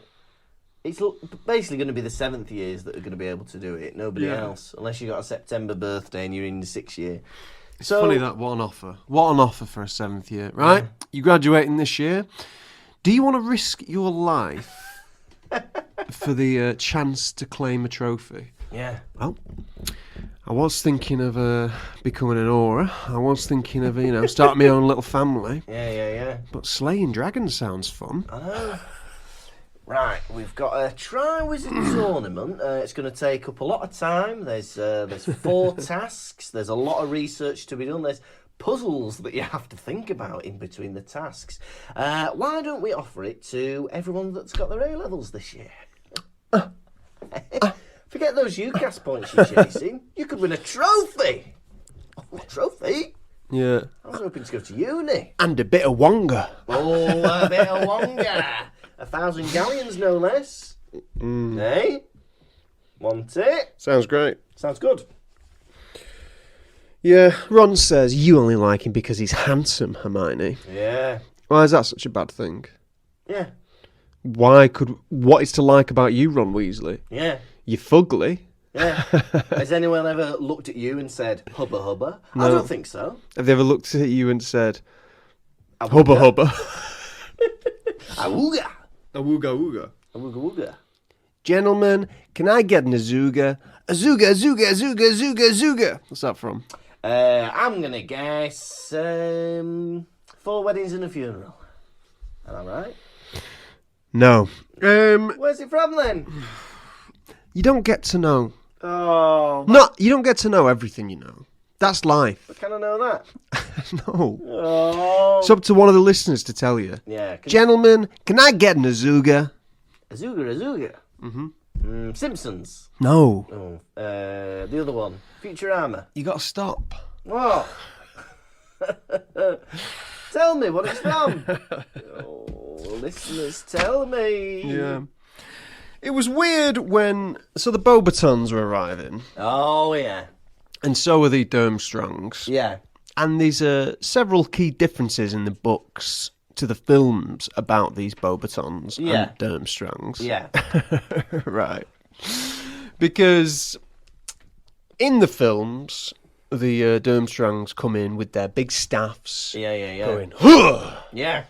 It's basically going to be the 7th years that are going to be able to do it. Nobody Yeah. else. Unless you've got a September birthday and you're in the 6th year. It's funny that what an offer. What an offer for a 7th year, right? Yeah. You graduating this year. Do you want to risk your life for the chance to claim a trophy? Yeah. Well, I was thinking of becoming an aura. I was thinking of, starting my own little family. Yeah. But slaying dragons sounds fun. I know. Right, we've got a Triwizard tournament. It's going to take up a lot of time. There's 4 tasks. There's a lot of research to be done. There's puzzles that you have to think about in between the tasks. Why don't we offer it to everyone that's got their A-levels this year? Forget those UCAS points you're chasing. You could win a trophy. Oh, a trophy? Yeah. I was hoping to go to uni. And a bit of Wonga. Oh, a bit of Wonga. 1,000 galleons, no less. Hey? Want it? Sounds great. Sounds good. Yeah, Ron says you only like him because he's handsome, Hermione. Yeah. Why is that such a bad thing? Yeah. what is to like about you, Ron Weasley? Yeah. You're fugly. Yeah. Has anyone ever looked at you and said, hubba hubba? I don't think so. Have they ever looked at you and said, hubba hubba? Awooga. Awooga wooga. Awooga wooga. Gentlemen, can I get an azooga? Azooga, azooga, azooga, azooga, azooga. What's that from? I'm going to guess 4 weddings and a funeral. Am I right? No. Where's it from then? You don't get to know. Oh. You don't get to know everything you know. That's life. Can I know that? No. Oh. It's up to one of the listeners to tell you. Yeah. Gentlemen, can I get an azooga? Azooga, azooga. Mm-hmm. Simpsons. No. Oh. The other one. Futurama. You got to stop. What? Tell me what it's from. Oh, listeners, tell me. Yeah. It was weird when... So the Beauxbatons were arriving. Oh, yeah. And so are the Durmstrangs. Yeah. And there's several key differences in the books to the films about these Beauxbatons and Durmstrangs. Yeah. Right. Because in the films, the Durmstrangs come in with their big staffs. Yeah. Going, huh! Yeah.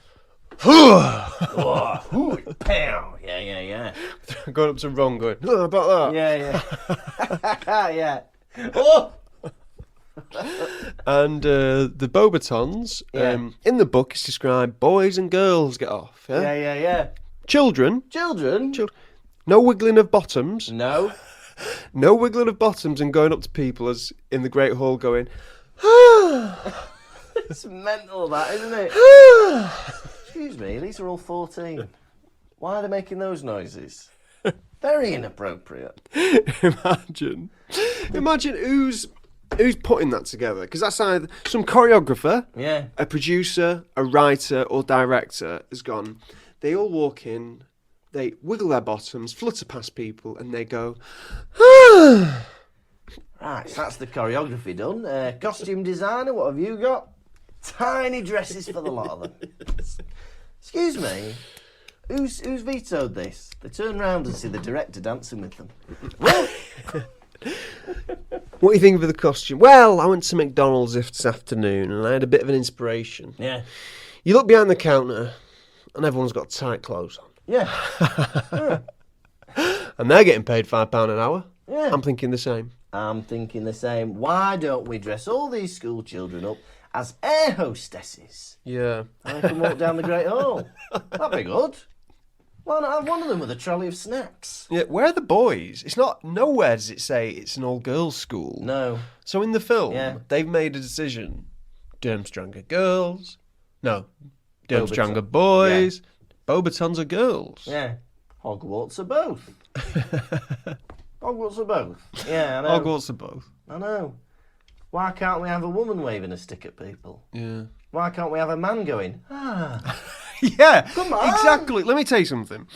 Huh! Oh, pow. Yeah. Going up to Ron going, oh, about that. Yeah. Yeah. Oh! And the Beauxbatons, in the book, it's described boys and girls get off. Yeah. Children. No wiggling of bottoms. No. No wiggling of bottoms and going up to people as in the Great Hall going, It's mental, that, isn't it? Excuse me, these are all 14. Why are they making those noises? Very inappropriate. Imagine who's putting that together, because that's either some choreographer, a producer, a writer or director has gone, they all walk in, they wiggle their bottoms, flutter past people and they go, Right, so that's the choreography done. Costume designer, what have you got? Tiny dresses for the lot of them. Excuse me, who's vetoed this? They turn round and see the director dancing with them. Well, what do you think of the costume? Well, I went to McDonald's this afternoon and I had a bit of an inspiration. Yeah. You look behind the counter and everyone's got tight clothes on. Yeah. And they're getting paid £5 an hour. Yeah. I'm thinking the same. Why don't we dress all these school children up as air hostesses? Yeah. And they can walk down the Great Hall. That'd be good. Why not have one of them with a trolley of snacks? Yeah, where are the boys? It's not, nowhere does it say it's an all-girls school. No. So in the film, they've made a decision. Durmstrang are girls. No. Durmstrang are boys. Yeah. Beauxbatons are girls. Yeah. Hogwarts are both. Hogwarts are both. Yeah, I know. Hogwarts are both. I know. Why can't we have a woman waving a stick at people? Yeah. Why can't we have a man going, Yeah, come on. Exactly. Let me tell you something.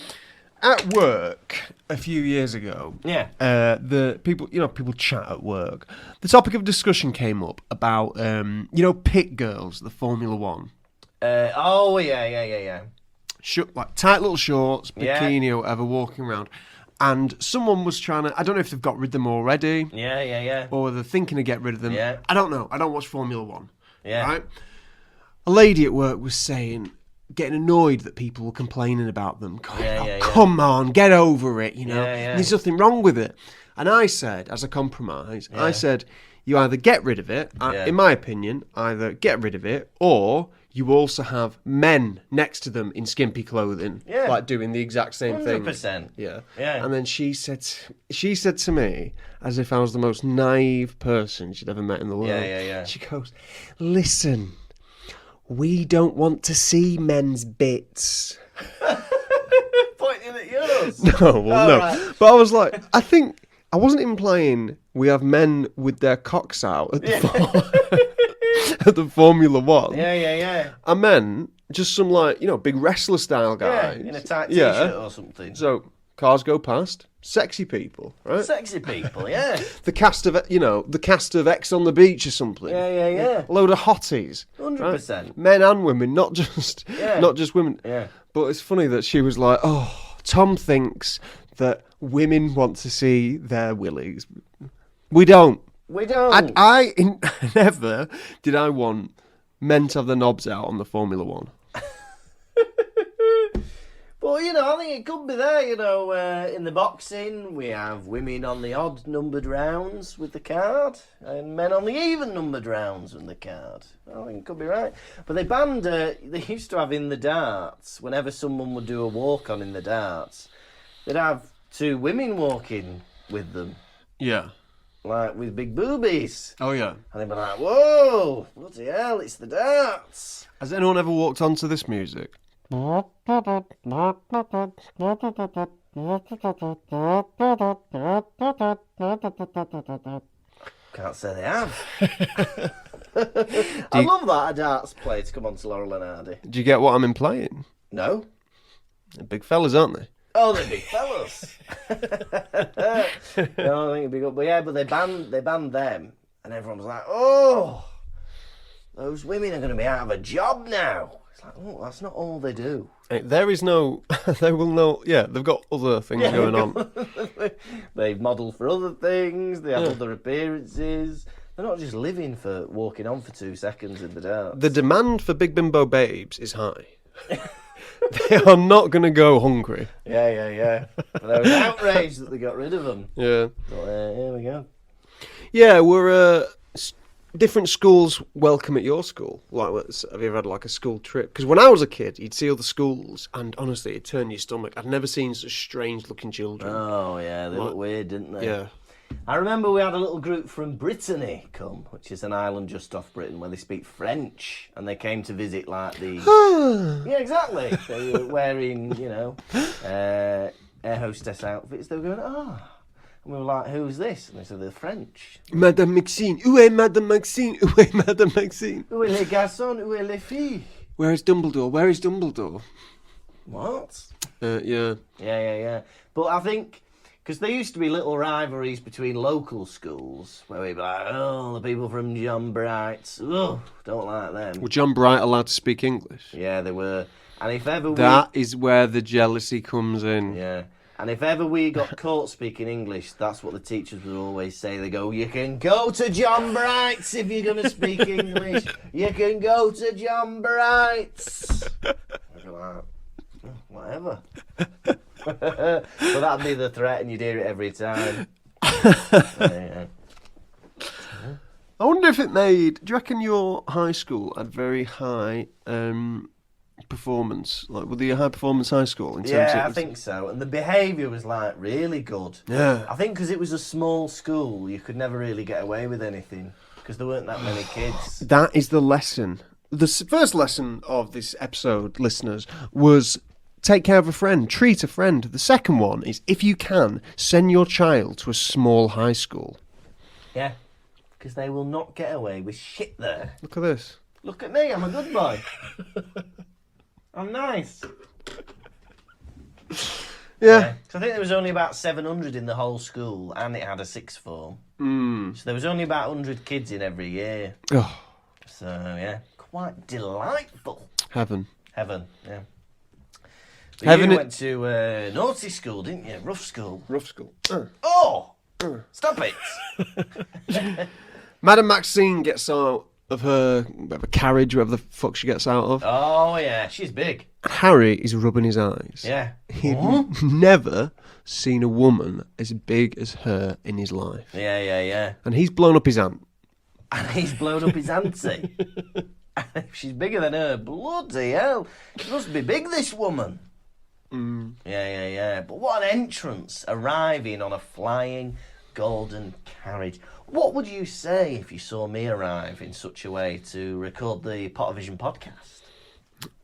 At work a few years ago, the people chat at work. The topic of discussion came up about pit girls, the Formula One. Yeah. Like tight little shorts, bikini or whatever, walking around. And someone was trying to, I don't know if they've got rid of them already. Yeah. Or they're thinking of getting rid of them. Yeah. I don't know. I don't watch Formula One. Yeah. Right? A lady at work was getting annoyed that people were complaining about them. Come on, get over it, There's nothing wrong with it. And I said, as a compromise, you either get rid of it, in my opinion, either get rid of it, or you also have men next to them in skimpy clothing, like doing the exact same 100%. thing. 100%. Yeah. And then she said to me, as if I was the most naive person she'd ever met in the world. Yeah. She goes, "Listen, we don't want to see men's bits." Pointing at yours. No. Right. But I was like, I think I wasn't implying we have men with their cocks out at the Formula One. Yeah. I meant just some big wrestler style guys. Yeah, in a tight t-shirt or something. So cars go past, sexy people, right? Sexy people, yeah. The cast of X on the Beach or something. Yeah. A load of hotties. 100%. Right? Men and women, not just women. Yeah. But it's funny that she was like, oh, Tom thinks that women want to see their willies. We don't. We don't. Never did I want men to have their knobs out on the Formula One. But, you know, I think it could be there, you know, in the boxing, we have women on the odd numbered rounds with the card, and men on the even numbered rounds with the card. I think it could be right. But they banned, they used to have in the darts, whenever someone would do a walk-on in the darts, they'd have 2 women walking with them. Yeah. Like, with big boobies. Oh, yeah. And they'd be like, whoa, bloody hell, it's the darts. Has anyone ever walked onto this music? Can't say they have. I love that a darts play to come on to Laurel and Hardy. Do you get what I'm implying? No? They're big fellas, aren't they? Oh, they're big fellas. No, I think it'd be good. But yeah, but they banned them, and everyone was like, oh, those women are going to be out of a job now. It's like, oh, that's not all they do. There is no, they will know, yeah, they've got other things going on. They model for other things, they have other appearances. They're not just living for walking on for 2 seconds in the darts. The demand for big bimbo babes is high. They are not going to go hungry. Yeah. But they were outraged that they got rid of them. Yeah. But, here we go. Yeah, we're different schools welcome at your school. Like, have you ever had like a school trip? Because when I was a kid, you'd see other schools, and honestly, it'd turn your stomach. I'd never seen such strange-looking children. Oh yeah, they look weird, didn't they? Yeah. I remember we had a little group from Brittany come, which is an island just off Britain where they speak French, and they came to visit like the. Yeah, exactly. They were wearing, you know, air hostess outfits. They were going, and we were like, who's this? And they said, they're French. Madame Maxine. Où est Madame Maxine? Où est Madame Maxine? Où est les garçons? Où est les filles? Where is Dumbledore? Where is Dumbledore? What? Yeah. Yeah. But I think, because there used to be little rivalries between local schools, where we'd be like, oh, the people from John Bright's, oh, don't like them. Were John Bright allowed to speak English? Yeah, they were. And if ever That is where the jealousy comes in. Yeah. And if ever we got caught speaking English, that's what the teachers would always say. They go, you can go to John Bright's if you're going to speak English. You can go to John Bright's. I'd be like, whatever. But that'd be the threat, and you'd hear it every time. Yeah. I wonder if it made... Do you reckon your high school had very high performance? Like, were they a high-performance high school? In terms Yeah, of... I think so. And the behaviour was, like, really good. Yeah. I think because it was a small school, you could never really get away with anything, because there weren't that many kids. That is the lesson. The first lesson of this episode, listeners, was... take care of a friend, treat a friend. The second one is, if you can, send your child to a small high school. Yeah, because they will not get away with shit there. Look at this. Look at me, I'm a good boy. I'm nice. Yeah. So I think there was only about 700 in the whole school, and it had a sixth form. So there was only about 100 kids in every year. Oh, So, yeah, quite delightful. heaven. Heaven, yeah. But Heaven you it- went to naughty school, didn't you? Rough school. Rough school. Oh! Stop it! Madame Maxine gets out of her whatever carriage, whatever the fuck she gets out of. Oh, yeah, she's big. Harry is rubbing his eyes. Yeah. He'd never seen a woman as big as her in his life. Yeah. And he's blown up his aunt. And he's blown up his auntie. If she's bigger than her, bloody hell. She must be big, this woman. Yeah. But what an entrance, arriving on a flying golden carriage. What would you say if you saw me arrive in such a way to record the Pottervision podcast?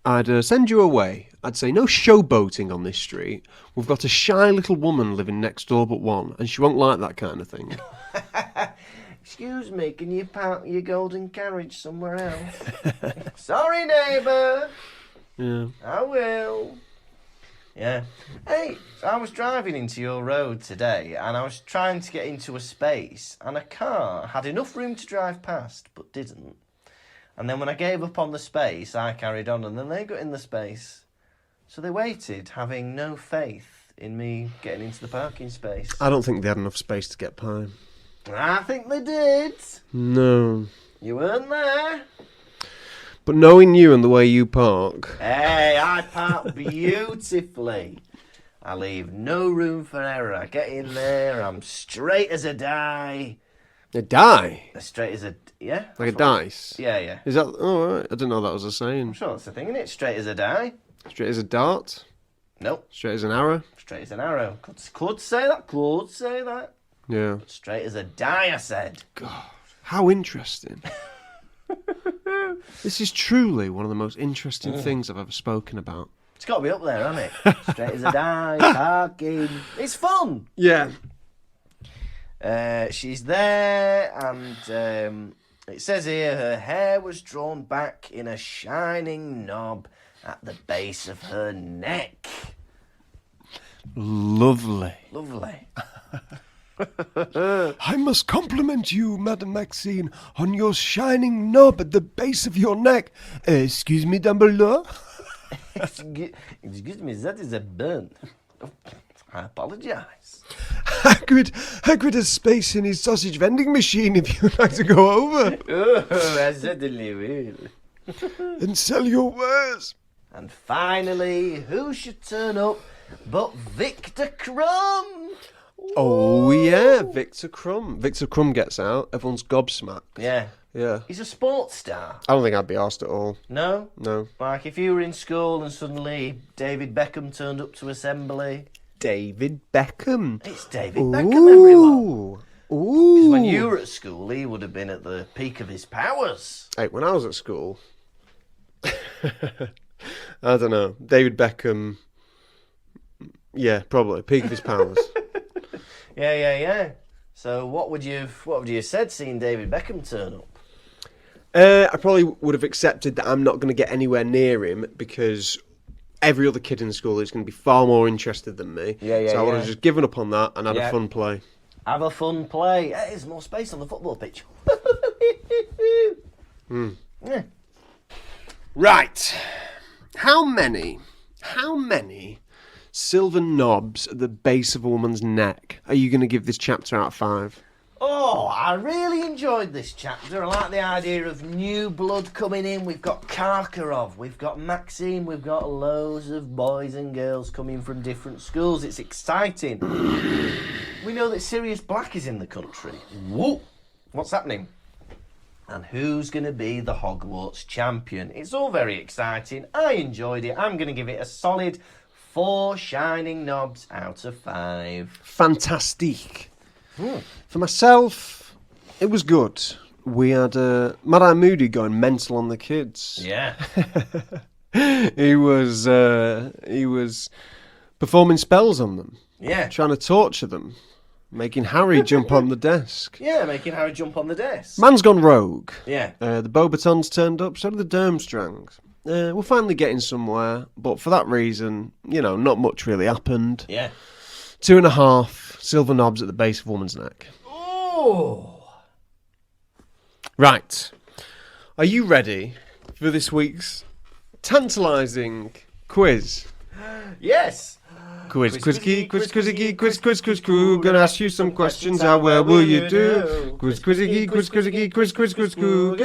I'd send you away. I'd say, no showboating on this street. We've got a shy little woman living next door but one, and she won't like that kind of thing. Excuse me, can you park your golden carriage somewhere else? Sorry, neighbour. Yeah. I will. Yeah. Hey, I was driving into your road today, and I was trying to get into a space, and a car had enough room to drive past, but didn't. And then when I gave up on the space, I carried on, and then they got in the space. So they waited, having no faith in me getting into the parking space. I don't think they had enough space to get pie. I think they did. No. You weren't there. But knowing you and the way you park... Hey, I park beautifully. I leave no room for error. I get in there, I'm straight as a die. A die? Straight as a... Yeah? Like a dice? Yeah. Is that... Oh, right. I didn't know that was a saying. I'm sure that's the thing, isn't it? Straight as a die. Straight as a dart? Nope. Straight as an arrow? Straight as an arrow. Could say that. Yeah. Straight as a die, I said. God, how interesting. This is truly one of the most interesting things I've ever spoken about. It's got to be up there, hasn't it? Straight as a die, parking. It's fun. Yeah. She's there, and it says here her hair was drawn back in a shining knob at the base of her neck. Lovely. Lovely. I must compliment you, Madame Maxine, on your shining knob at the base of your neck. Excuse me, Dumbledore? Excuse me, that is a burn. I apologise. Hagrid has space in his sausage vending machine if you'd like to go over. Oh, I certainly will. And sell your wares. And finally, who should turn up but Victor Crumb? Oh, yeah, Victor Crumb. Victor Crumb gets out. Everyone's gobsmacked. Yeah. Yeah. He's a sports star. I don't think I'd be asked at all. No? No. Like if you were in school and suddenly David Beckham turned up to assembly. David Beckham. It's David Beckham, everyone. Ooh. Because when you were at school, he would have been at the peak of his powers. Hey, when I was at school, I don't know. David Beckham, yeah, probably peak of his powers. Yeah. So what would you have said seeing David Beckham turn up? I probably would have accepted that I'm not going to get anywhere near him because every other kid in school is going to be far more interested than me. Yeah. So I would have just given up on that and had a fun play. Have a fun play. Hey, there's more space on the football pitch. Yeah. Right. How many silver knobs at the base of a woman's neck are you going to give this chapter out of 5? Oh, I really enjoyed this chapter. I like the idea of new blood coming in. We've got Karkaroff, we've got Maxine, we've got loads of boys and girls coming from different schools. It's exciting. We know that Sirius Black is in the country. Whoa! What's happening? And who's going to be the Hogwarts champion? It's all very exciting. I enjoyed it. I'm going to give it a solid 4 shining knobs out of 5. Fantastic. For myself, it was good. We had Mad-Eye Moody going mental on the kids. Yeah. He was performing spells on them. Yeah. Trying to torture them. Making Harry jump on the desk. Yeah, making Harry jump on the desk. Man's gone rogue. Yeah. The Beauxbatons turned up, so did the Durmstrangs. We're finally getting somewhere, but for that reason, not much really happened. Yeah. 2.5 silver knobs at the base of a woman's neck. Oh. Right. Are you ready for this week's tantalising quiz? Yes. Quiz. Gonna ask you some questions. How well will you do? Quiz. Gonna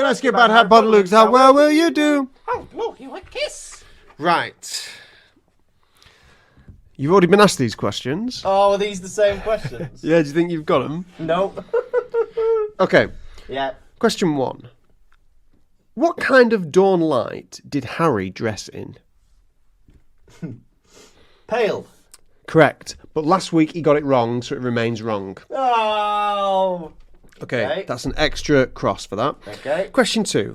ask you about how Potter looks. How well will you do? Oh, look, you want a kiss? Right. You've already been asked these questions. Oh, are these the same questions? Yeah, do you think you've got them? No. Okay. Yeah. Question 1. What kind of dawn light did Harry dress in? Pale. Correct. But last week he got it wrong, so it remains wrong. Oh. Okay, that's an extra cross for that. Okay. Question 2.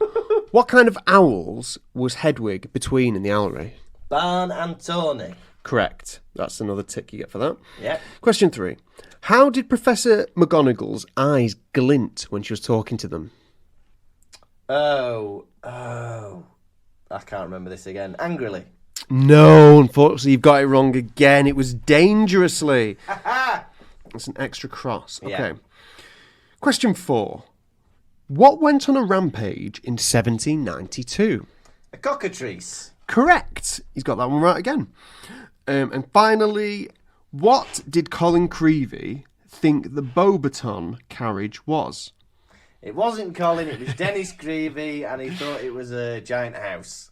What kind of owls was Hedwig between in the owlery? Barn and Tony. Correct. That's another tick you get for that. Yeah. Question 3. How did Professor McGonagall's eyes glint when she was talking to them? Oh. I can't remember this again. Angrily. No, unfortunately, you've got it wrong again. It was dangerously. That's an extra cross. Okay. Yeah. Question 4. What went on a rampage in 1792? A cockatrice. Correct. He's got that one right again. And finally, what did Colin Creevy think the Beauxbaton carriage was? It wasn't Colin, it was Dennis Creevy, and he thought it was a giant house.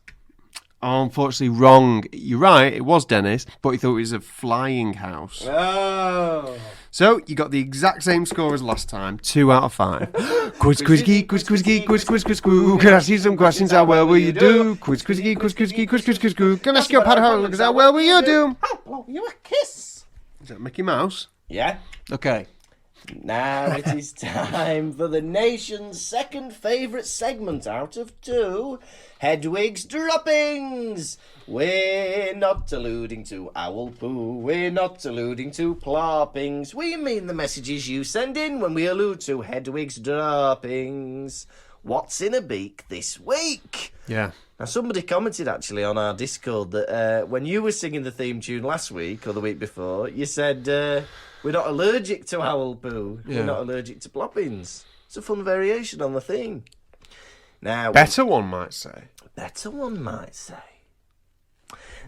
Oh, unfortunately, wrong. You're right, it was Dennis, but he thought it was a flying house. Oh! So, you got the exact same score as last time, 2 out of 5. Quiz, quiz, geek, quiz, quiz, geek, quiz, quiz, quiz, quiz. Can I ask you some questions? How well will you do? Quiz, quiz, geek, quiz, quiz, geek, quiz, quiz, quiz, quiz. Can I ask you a Pottervision? How well will you do? I'll blow you a kiss. Is that Mickey Mouse? Yeah. Okay. Now it is time for the nation's second favourite segment out of 2, Hedwig's Droppings. We're not alluding to owl poo, we're not alluding to ploppings. We mean the messages you send in when we allude to Hedwig's Droppings. What's in a beak this week? Yeah. Now, somebody commented actually on our Discord that when you were singing the theme tune last week or the week before, you said we're not allergic to owl poo, we're not allergic to ploppings. It's a fun variation on the theme. Now, Better one might say. better one might say.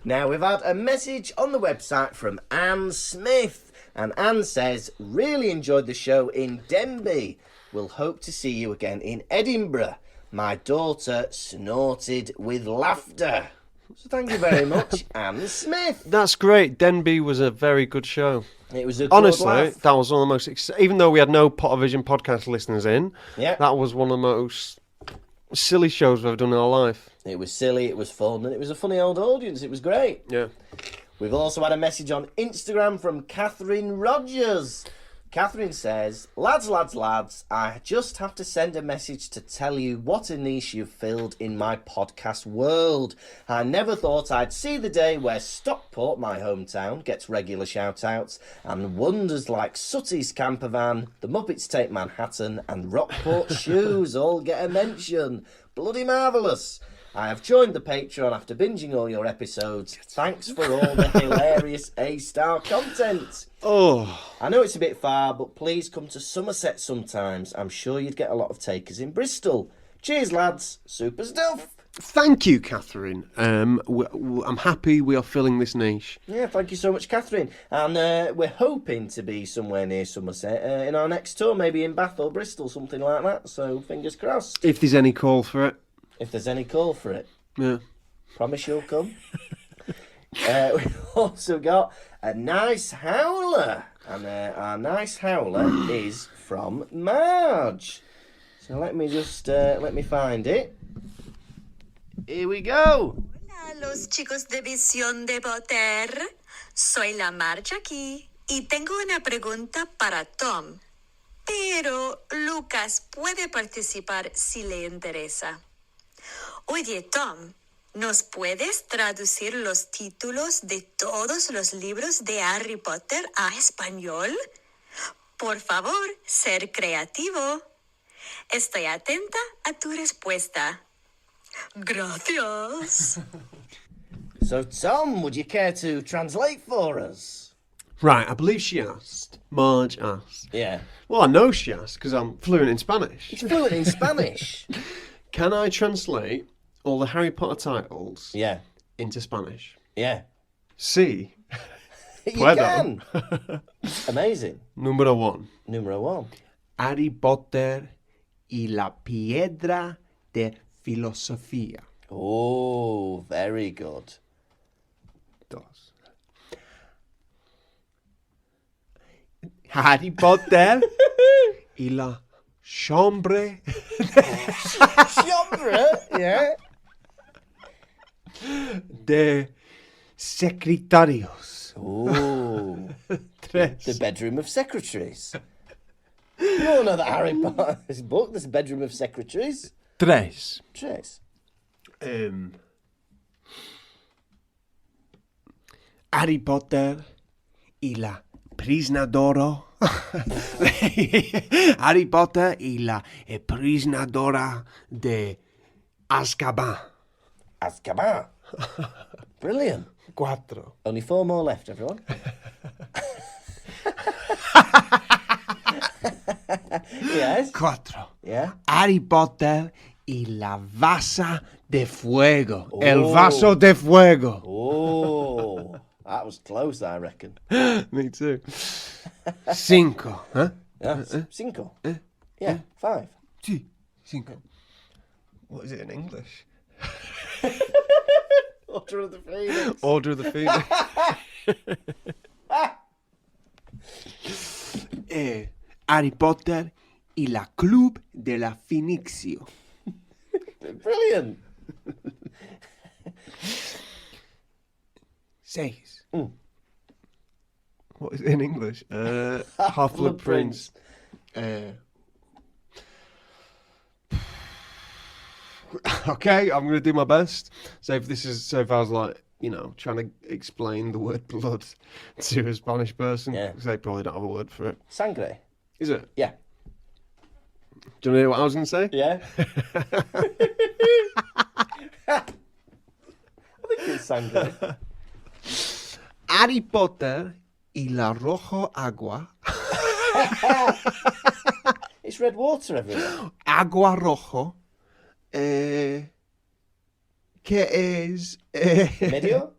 Now, we've had a message on the website from Anne Smith, and Anne says, really enjoyed the show in Denby. We'll hope to see you again in Edinburgh. My daughter snorted with laughter. So thank you very much, Anne Smith. That's great. Denby was a very good show. It was a good Honestly, laugh. that was one of the most... Even though we had no Pottervision podcast listeners in, Yeah. that was one of the most silly shows we've ever done in our life. It was silly, it was fun, and it was a funny old audience. It was great. Yeah. We've also had a message on Instagram from Catherine Rogers. Catherine says, lads, I just have to send a message to tell you what a niche you've filled in my podcast world. I never thought I'd see the day where Stockport, my hometown, gets regular shout-outs, and wonders like Sutty's Campervan, The Muppets Take Manhattan, and Rockport Shoes all get a mention. Bloody marvellous. I have joined the Patreon after binging all your episodes. Thanks for all the hilarious A-star content. Oh. I know it's a bit far, but please come to Somerset sometimes. I'm sure you'd get a lot of takers in Bristol. Cheers, lads. Super stuff. Thank you, Catherine. I'm happy we are filling this niche. Yeah, thank you so much, Catherine. And we're hoping to be somewhere near Somerset in our next tour, maybe in Bath or Bristol, something like that. So fingers crossed. If there's any call for it. If there's any call for it. Yeah. Promise you'll come. We've also got a nice howler. And our nice howler is from Marge. So let me just, let me find it. Here we go. Hola, los chicos de Visión de Potter. Soy la Marge aquí y tengo una pregunta para Tom. Pero Lucas puede participar si le interesa. Oye, Tom, ¿nos puedes traducir los títulos de todos los libros de Harry Potter a español? Por favor, ser creativo. Estoy atenta a tu respuesta. Gracias. So, Tom, would you care to translate for us? Right, I believe she asked. Marge asked. Yeah. Well, I know she asked because I'm fluent in Spanish. It's fluent in Spanish. Can I translate all the Harry Potter titles Yeah. into Spanish? Yeah. Sí. You Puedo. can. Amazing. Número 1. Numero 1. Harry Potter y la piedra de filosofía. Oh, very good. 2. Harry Potter y la chambre Chambre, yeah. de secretarios. Oh, 3. the bedroom of secretaries. You all know that Harry Potter's book, there's a bedroom of secretaries. 3. Trace. Harry Potter y la prisonadora. Harry Potter y la prisonadora de Azkaban. Azkaban. Brilliant. 4. Only 4 more left, everyone. Yes. 4. Yeah. Harry Potter y la Vasa de fuego. El vaso de fuego. Oh, that was close, I reckon. Me too. Cinco, huh? Yes, cinco. Yeah, 5. Sí, cinco. What is it in English? Order of the Phoenix. Order of the Phoenix. Harry Potter y la Club de la Finixio. Brilliant. 6. What is it in English? Half-Blood Prince. Okay, I'm going to do my best. So if I was like, trying to explain the word blood to a Spanish person, because they probably don't have a word for it. Sangre. Is it? Yeah. Do you know what I was going to say? Yeah. I think it's sangre. Harry Potter y la rojo agua. It's red water everywhere. Agua rojo. Que es... Medio?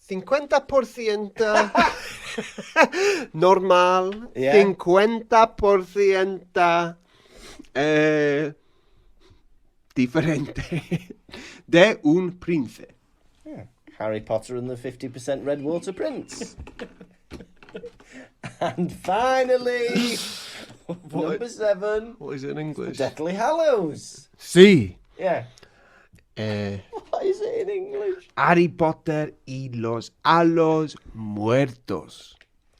50% normal, Yeah. 50% diferente de un príncipe. Yeah. Harry Potter and the 50% red water prince. And finally, number 7. What is it in English? Deathly Hallows. Sí. Yeah. What is it in English? Harry Potter y los Halos Muertos.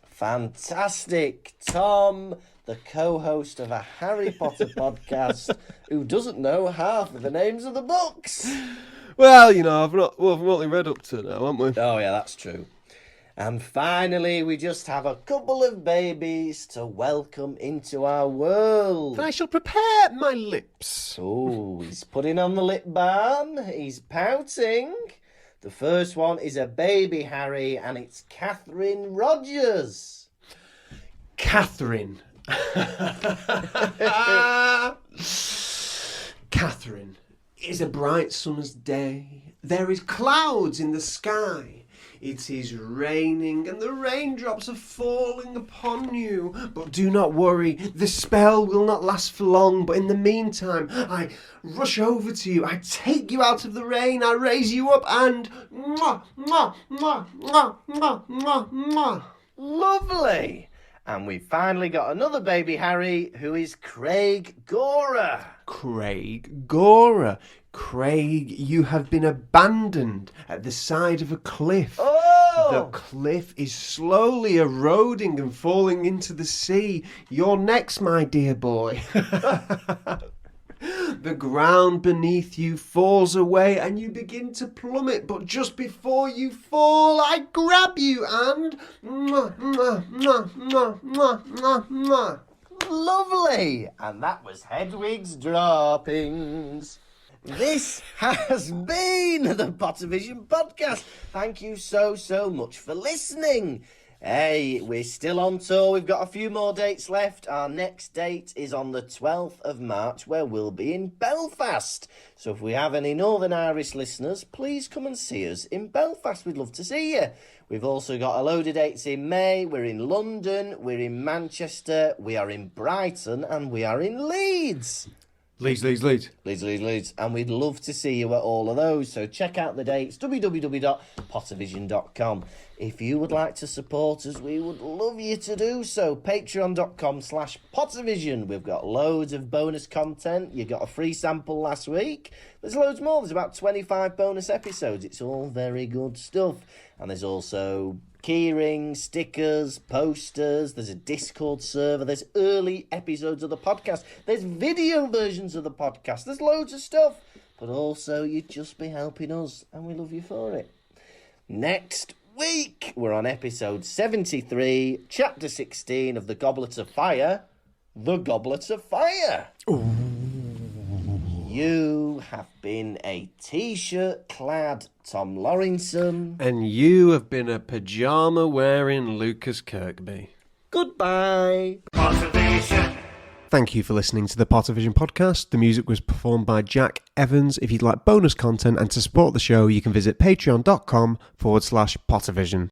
Fantastic. Tom, the co-host of a Harry Potter podcast, who doesn't know half of the names of the books. Well, we've only read up to now, haven't we? Oh, yeah, that's true. And finally, we just have a couple of babies to welcome into our world. I shall prepare my lips. Oh, he's putting on the lip balm. He's pouting. The first one is a baby Harry, and it's Catherine Rogers. Catherine. Catherine. It is a bright summer's day. There is clouds in the sky. It is raining and the raindrops are falling upon you. But do not worry, the spell will not last for long. But in the meantime, I rush over to you. I take you out of the rain. I raise you up and... Mwah, mwah, mwah, mwah, mwah, mwah, mwah. Lovely. And we've finally got another baby Harry, who is Craig Gora. Craig Gora. Craig, you have been abandoned at the side of a cliff. Oh! The cliff is slowly eroding and falling into the sea. You're next, my dear boy. The ground beneath you falls away and you begin to plummet. But just before you fall, I grab you and... Mwah, mwah, mwah, mwah, mwah, mwah, mwah. Lovely. And that was Hedwig's droppings. This has been the Pottervision podcast. Thank you so much for listening. Hey, we're still on tour. We've got a few more dates left. Our next date is on the 12th of March, where we'll be in Belfast. So if we have any Northern Irish listeners, please come and see us in Belfast. We'd love to see you. We've also got a load of dates in May. We're in London, we're in Manchester, we are in Brighton, and we are in Leeds. Leeds. Leeds. And we'd love to see you at all of those. So check out the dates, www.pottervision.com. If you would like to support us, we would love you to do so. Patreon.com/Pottervision. We've got loads of bonus content. You got a free sample last week. There's loads more. There's about 25 bonus episodes. It's all very good stuff. And there's also keyrings, stickers, posters. There's a Discord server. There's early episodes of the podcast. There's video versions of the podcast. There's loads of stuff. But also, you'd just be helping us, and we love you for it. Next week, we're on episode 73, chapter 16 of The Goblet of Fire. The Goblet of Fire. Ooh. You have been a t-shirt-clad Tom Lawrenson. And you have been a pyjama-wearing Lukas Kirkby. Goodbye. Pottervision, Thank you for listening to the Pottervision podcast. The music was performed by Jack Evans. If you'd like bonus content and to support the show, you can visit patreon.com/Pottervision.